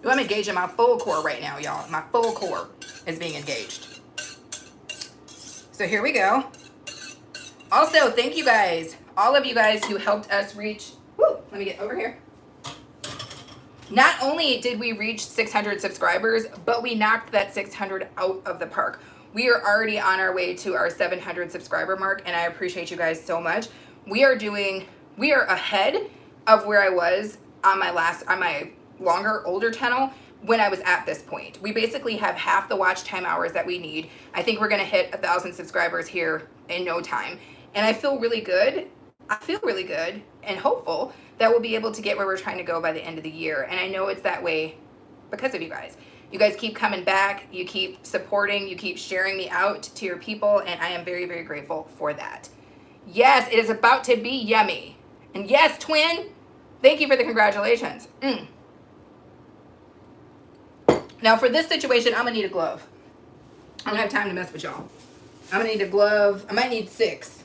I'm engaged in my full core right now, y'all. My full core is being engaged. So here we go. Also, thank you guys. All of you guys who helped us reach... Woo, let me get over here. Not only did we reach 600 subscribers, but we knocked that 600 out of the park. We are already on our way to our 700 subscriber mark, and I appreciate you guys so much. We are ahead of where I was on my older channel when I was at this point. We basically have half the watch time hours that we need. I think we're gonna hit 1,000 subscribers here in no time. And I feel really good. I feel really good and hopeful that we'll be able to get where we're trying to go by the end of the year. And I know it's that way because of you guys. You guys keep coming back, you keep supporting, you keep sharing me out to your people, and I am very, very grateful for that. Yes, it is about to be yummy. And yes, twin, thank you for the congratulations. Now for this situation, I'm gonna need a glove. I don't have time to mess with y'all. I'm gonna need a glove. I might need 6.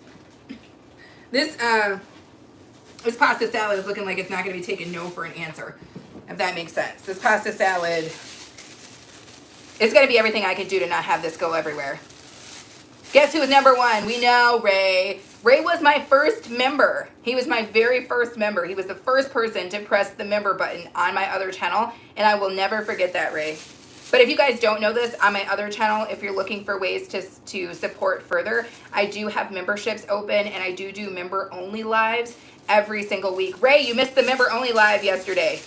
This pasta salad is looking like it's not gonna be taking no for an answer, if that makes sense. This pasta salad, it's gonna be everything I can do to not have this go everywhere. Guess who was number 1? We know Ray. Ray was my first member. He was my very first member. He was the first person to press the member button on my other channel, and I will never forget that, Ray. But if you guys don't know this, on my other channel, if you're looking for ways to support further, I do have memberships open, and I do member-only lives every single week. Ray, you missed the member-only live yesterday.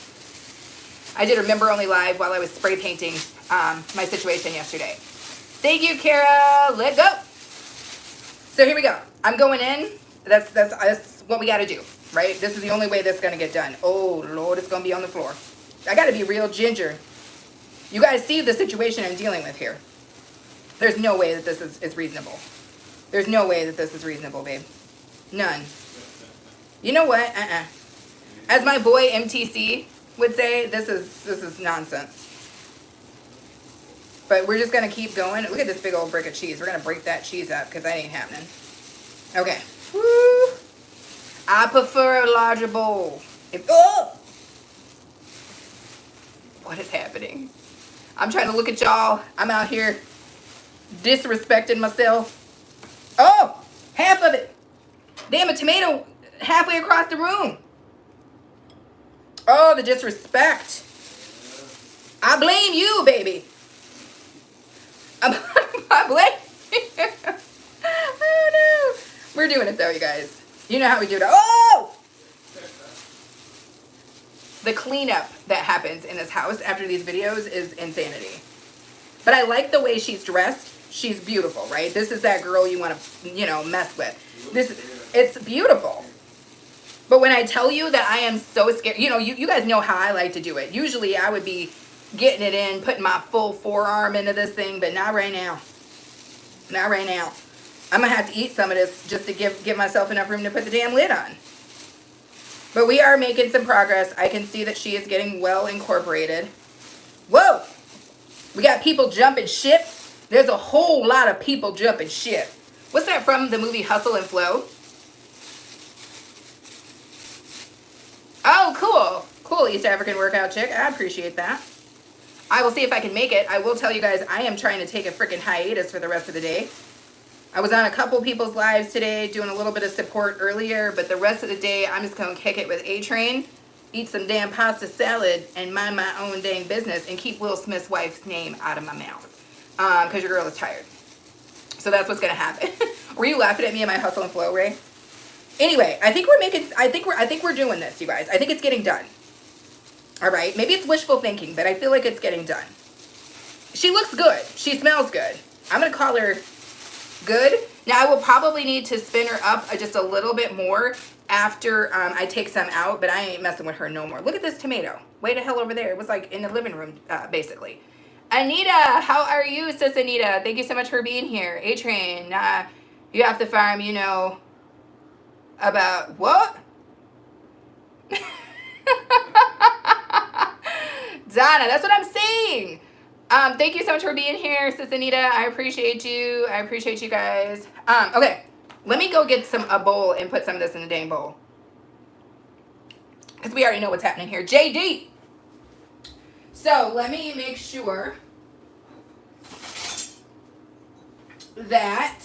I did a member-only live while I was spray painting my situation yesterday. Thank you, Kara. Let go. So here we go. I'm going in. That's what we got to do, right? This is the only way that's going to get done. Oh, Lord, it's going to be on the floor. I got to be real ginger. You guys see the situation I'm dealing with here. There's no way that this is reasonable. There's no way that this is reasonable, babe. None. You know what? As my boy MTC would say, this is nonsense. But we're just going to keep going. Look at this big old brick of cheese. We're going to break that cheese up because that ain't happening. Okay. Woo. I prefer a larger bowl. What is happening? I'm trying to look at y'all. I'm out here disrespecting myself. Oh, half of it. Damn, a tomato halfway across the room. Oh, the disrespect. I blame you, baby. I blame you. Oh, no. We're doing it, though, you guys. You know how we do it. Oh! The cleanup that happens in this house after these videos is insanity. But I like the way she's dressed. She's beautiful, right? This is that girl you want to, mess with. It's beautiful. But when I tell you that I am so scared, you guys know how I like to do it. Usually I would be getting it in, putting my full forearm into this thing, but not right now. Not right now. I'm going to have to eat some of this just to give myself enough room to put the damn lid on. But we are making some progress. I can see that she is getting well incorporated. Whoa! We got people jumping ship. There's a whole lot of people jumping ship. What's that from the movie Hustle and Flow? Oh, cool. Cool, East African workout chick. I appreciate that. I will see if I can make it. I will tell you guys I am trying to take a freaking hiatus for the rest of the day. I was on a couple people's lives today doing a little bit of support earlier, but the rest of the day I'm just going to kick it with A-Train, eat some damn pasta salad, and mind my own dang business and keep Will Smith's wife's name out of my mouth because your girl is tired. So that's what's going to happen. Were you laughing at me in my hustle and flow, Ray? Anyway, I think we're doing this, you guys. I think it's getting done. All right, maybe it's wishful thinking, but I feel like it's getting done. She looks good. She smells good. I'm going to call her good. Now, I will probably need to spin her up just a little bit more after I take some out, but I ain't messing with her no more. Look at this tomato. Way the hell over there. It was like in the living room, basically. Anita, how are you, sis Anita? Thank you so much for being here. A-Train, you have to farm, you know, about what? Donna, that's what I'm saying. Thank you so much for being here, sis Anita. I appreciate you. I appreciate you guys. Okay, let me go get a bowl and put some of this in the dang bowl. Because we already know what's happening here. JD! So, let me make sure that...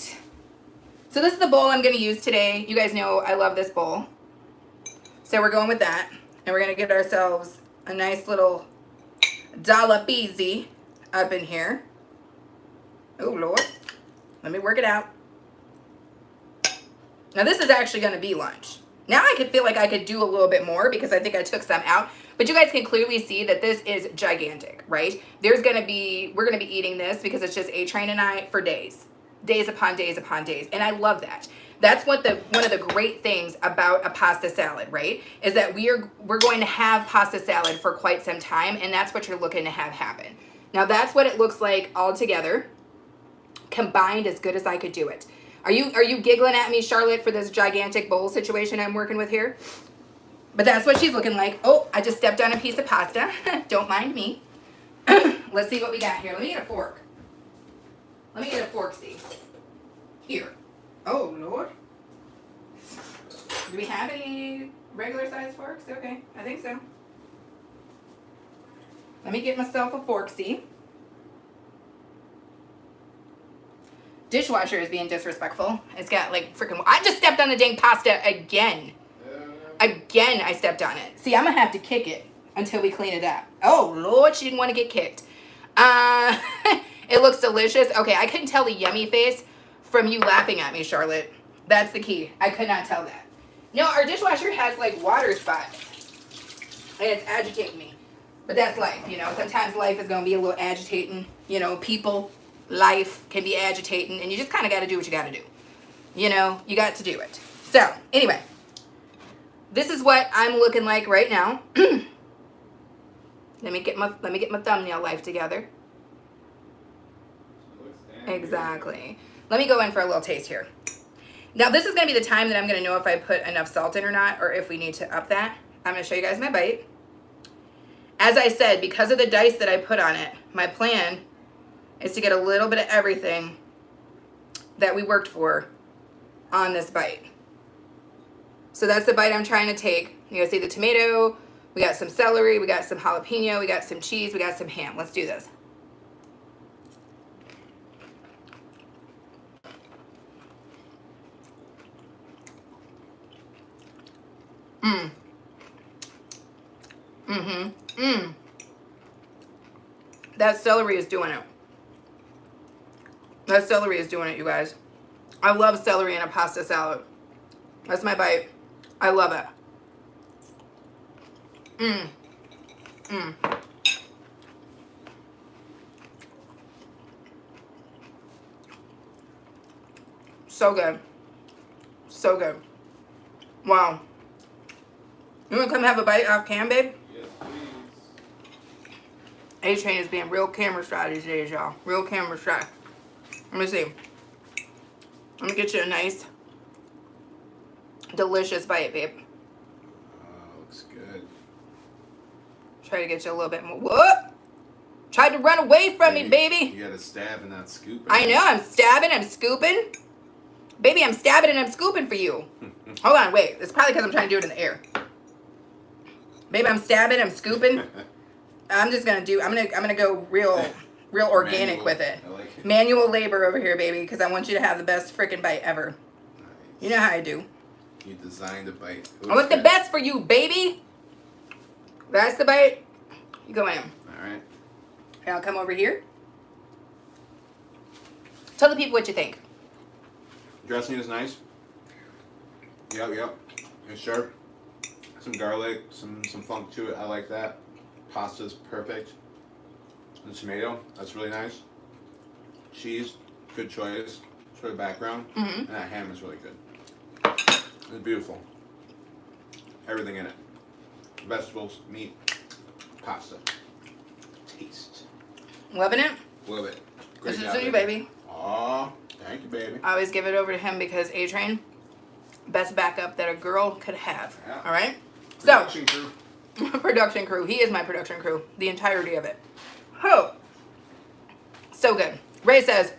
So, this is the bowl I'm going to use today. You guys know I love this bowl. So, we're going with that. And we're going to get ourselves a nice little dollop easy up in here. Oh, Lord. Let me work it out. Now, this is actually going to be lunch. Now I could feel like I could do a little bit more because I think I took some out. But you guys can clearly see that this is gigantic, right? We're going to be eating this because it's just A-Train and I for days. Days upon days upon days. And I love that. That's what one of the great things about a pasta salad, right? Is that we're going to have pasta salad for quite some time, and that's what you're looking to have happen. Now that's what it looks like all together, combined as good as I could do it. Are you giggling at me, Charlotte, for this gigantic bowl situation I'm working with here? But that's what she's looking like. Oh, I just stepped on a piece of pasta. Don't mind me. Let's see what we got here. Let me get a fork. Let me get a fork, see. Here. Oh, Lord. Do we have any regular size forks? Okay, I think so. Let me get myself a fork, see. Dishwasher is being disrespectful. It's got like freaking... I just stepped on the dang pasta again. Again, I stepped on it. See, I'm going to have to kick it until we clean it up. Oh, Lord, she didn't want to get kicked. It looks delicious. Okay, I couldn't tell the yummy face from you laughing at me, Charlotte. That's the key. I could not tell that. No, our dishwasher has like water spots. And it's agitating me. But that's life, you know. Sometimes life is going to be a little agitating. You know, people, life can be agitating. And you just kind of got to do what you got to do. You know, you got to do it. So, anyway. This is what I'm looking like right now. Let me get my thumbnail life together. Exactly. Let me go in for a little taste here. Now, this is going to be the time that I'm going to know if I put enough salt in or not, or if we need to up that. I'm going to show you guys my bite. As I said, because of the dice that I put on it, my plan is to get a little bit of everything that we worked for on this bite. So that's the bite I'm trying to take. You guys see the tomato, we got some celery, we got some jalapeno, we got some cheese, we got some ham. Let's do this. That celery is doing it. That celery is doing it, you guys. I love celery in a pasta salad. That's my bite. I love it. So good. So good. Wow. You want to come have a bite off cam, babe? Yes, please. A-Train is being real camera shy these days, y'all. Real camera shy. Let me see. Let me get you a nice, delicious bite, babe. Looks good. Try to get you a little bit more. What? Tried to run away from me, baby. You got to stab and not scoop. I know. I'm stabbing. I'm scooping. Baby, I'm stabbing and I'm scooping for you. Hold on. Wait. It's probably because I'm trying to do it in the air. Baby, I'm stabbing. I'm scooping. I'm just going to do... I'm gonna go real real organic Manual. with it. I like it. Manual labor over here, baby, because I want you to have the best freaking bite ever. Nice. You know how I do. You designed a bite. I want the best for you, baby. That's the bite. You go in. All right. And I'll come over here. Tell the people what you think. Dressing is nice. Yep. It's sharp. Some garlic, some funk to it. I like that. Pasta's perfect. The tomato, that's really nice. Cheese, good choice for the background. Mm-hmm. And that ham is really good. It's beautiful. Everything in it. Vegetables, meat, pasta. Taste. Loving it. Love it. Great This is job, to you, baby. Aw, thank you, baby. I always give it over to him because A-Train, best backup that a girl could have. Yeah. All right? Production crew. So, production crew. He is my production crew. The entirety of it. Oh. So good. Ray says,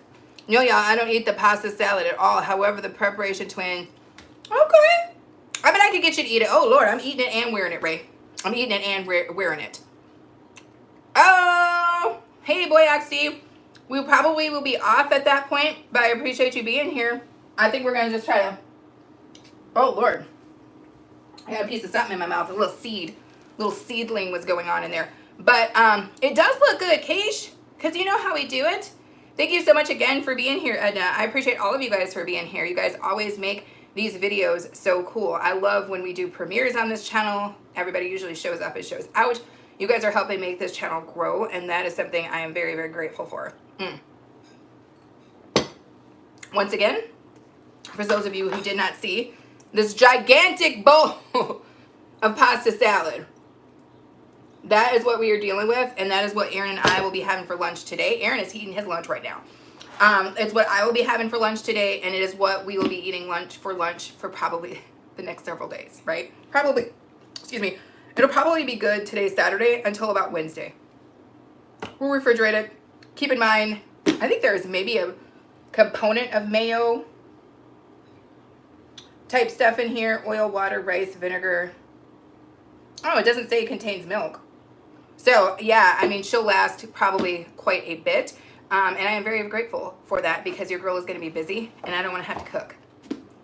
no, y'all, I don't eat the pasta salad at all. However, the preparation twin. Okay. I mean, I could get you to eat it. Oh, Lord, I'm eating it and wearing it, Ray. I'm eating it and wearing it. Oh, hey, Boy XD. We probably will be off at that point, but I appreciate you being here. I think we're going to just try to... Oh, Lord. I got a piece of something in my mouth. A little seed. Little seedling was going on in there. But it does look good, Keish, because you know how we do it. Thank you so much again for being here, Edna. I appreciate all of you guys for being here. You guys always make these videos so cool. I love when we do premieres on this channel. Everybody usually shows up and shows out. You guys are helping make this channel grow, and that is something I am very, very grateful for. Once again, for those of you who did not see, this gigantic bowl of pasta salad. That is what we are dealing with, and that is what Aaron and I will be having for lunch today. Aaron is eating his lunch right now. It's what I will be having for lunch today, and it is what we will be eating for lunch for probably the next several days, right? Probably, excuse me. It'll probably be good today, Saturday, until about Wednesday. We'll refrigerate it. Keep in mind, I think there's maybe a component of mayo type stuff in here. Oil, water, rice, vinegar. Oh, it doesn't say it contains milk. So, yeah, I mean, she'll last probably quite a bit. And I am very grateful for that because your girl is going to be busy and I don't want to have to cook.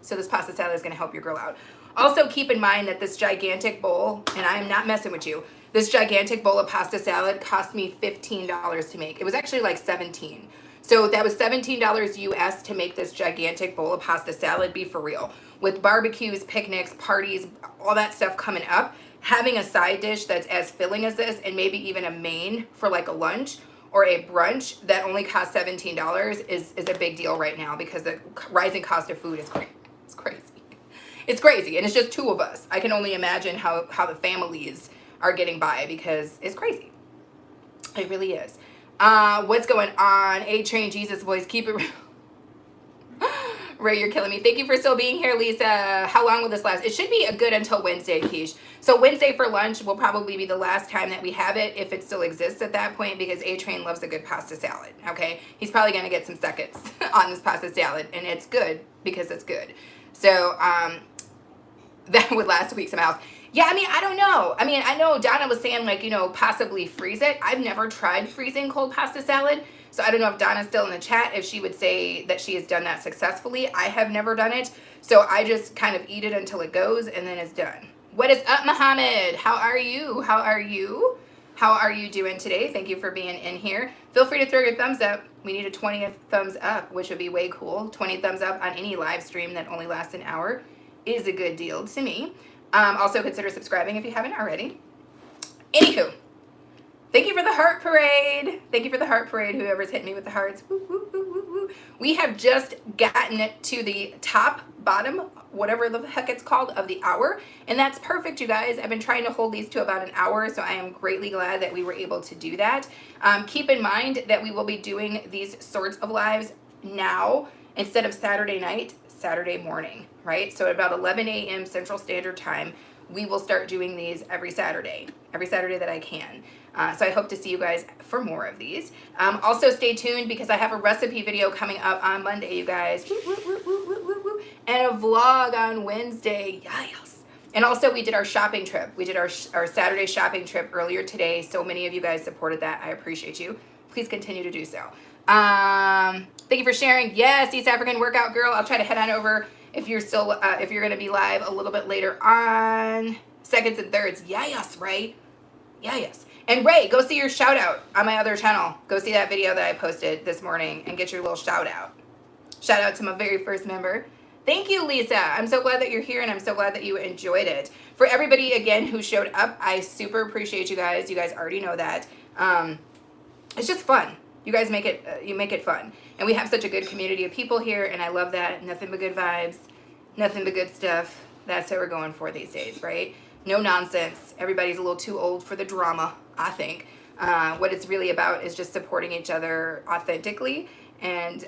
So this pasta salad is going to help your girl out. Also, keep in mind that this gigantic bowl, and I am not messing with you, this gigantic bowl of pasta salad cost me $15 to make. It was actually like $17. So that was $17 US to make this gigantic bowl of pasta salad. Be for real. With barbecues, picnics, parties, all that stuff coming up, having a side dish that's as filling as this and maybe even a main for like a lunch or a brunch that only costs $17 is a big deal right now because the rising cost of food is crazy. It's crazy. It's crazy, and it's just two of us. I can only imagine how the families are getting by because it's crazy. It really is. What's going on? A-Train Jesus voice. Keep it real. Ray, you're killing me. Thank you for still being here, Lisa. How long will this last? It should be a good until Wednesday, Keish. So Wednesday for lunch will probably be the last time that we have it, if it still exists at that point, because A-Train loves a good pasta salad, okay? He's probably going to get some seconds on this pasta salad, and it's good because it's good. So that would last week somehow. Yeah, I mean, I don't know. I mean, I know Donna was saying, like, you know, possibly freeze it. I've never tried freezing cold pasta salad. So I don't know if Donna's still in the chat, if she would say that she has done that successfully. I have never done it. So I just kind of eat it until it goes and then it's done. What is up, Muhammad? How are you? How are you? How are you doing today? Thank you for being in here. Feel free to throw your thumbs up. We need a 20th thumbs up, which would be way cool. 20 thumbs up on any live stream that only lasts an hour is a good deal to me. Also consider subscribing if you haven't already. Anywho, thank you for the heart parade. Thank you for the heart parade, whoever's hitting me with the hearts. Woo, woo, woo, woo, woo. We have just gotten it to the top, bottom, whatever the heck it's called, of the hour. And that's perfect, you guys. I've been trying to hold these to about an hour, so I am greatly glad that we were able to do that. Keep in mind that we will be doing these sorts of lives now instead of Saturday night, Saturday morning, right? So at about 11 a.m. Central Standard Time, we will start doing these every Saturday that I can. So I hope to see you guys for more of these. Also stay tuned because I have a recipe video coming up on Monday, you guys. Woo, woo, woo, woo, woo, woo, woo. And a vlog on Wednesday. Yes. And also we did our shopping trip. We did our Saturday shopping trip earlier today. So many of you guys supported that. I appreciate you. please continue to do so. Thank you for sharing. Yes, East African Workout Girl. I'll try to head on over if you're still, if you're going to be live a little bit later on. Seconds and thirds. Yeah, yes, Ray. Yeah, yes. And Ray, go see your shout out on my other channel. Go see that video that I posted this morning and get your little shout out. Shout out to my very first member. Thank you, Lisa. I'm so glad that you're here and I'm so glad that you enjoyed it. For everybody, again, who showed up, I super appreciate you guys. You guys already know that. It's just fun. You guys make it, you make it fun. And we have such a good community of people here, and I love that. Nothing but good vibes, nothing but good stuff. That's what we're going for these days, right? No nonsense. Everybody's a little too old for the drama, I think. What it's really about is just supporting each other authentically and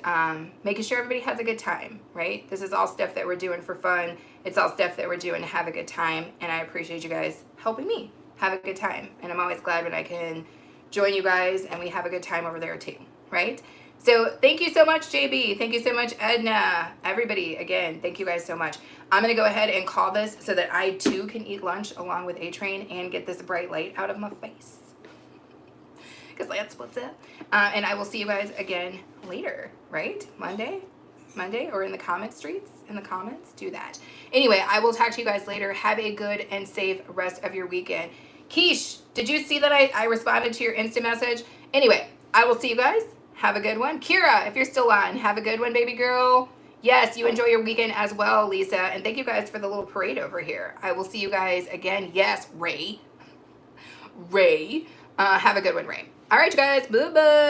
making sure everybody has a good time, right? This is all stuff that we're doing for fun. It's all stuff that we're doing to have a good time, and I appreciate you guys helping me have a good time. And I'm always glad when I can join you guys and we have a good time over there too, right? So thank you so much, JB. Thank you so much, Edna. Everybody, again, thank you guys so much. I'm gonna go ahead and call this so that I too can eat lunch along with A-Train and get this bright light out of my face. Because that's what's up. And I will see you guys again later, right? Monday or in the comment streets, in the comments, do that. Anyway, I will talk to you guys later. Have a good and safe rest of your weekend. Keish, did you see that I responded to your Insta message? Anyway, I will see you guys. Have a good one. Kira, if you're still on, have a good one, baby girl. Yes, you enjoy your weekend as well, Lisa. And thank you guys for the little parade over here. I will see you guys again. Yes, Ray. Have a good one, Ray. All right, you guys. Bye-bye.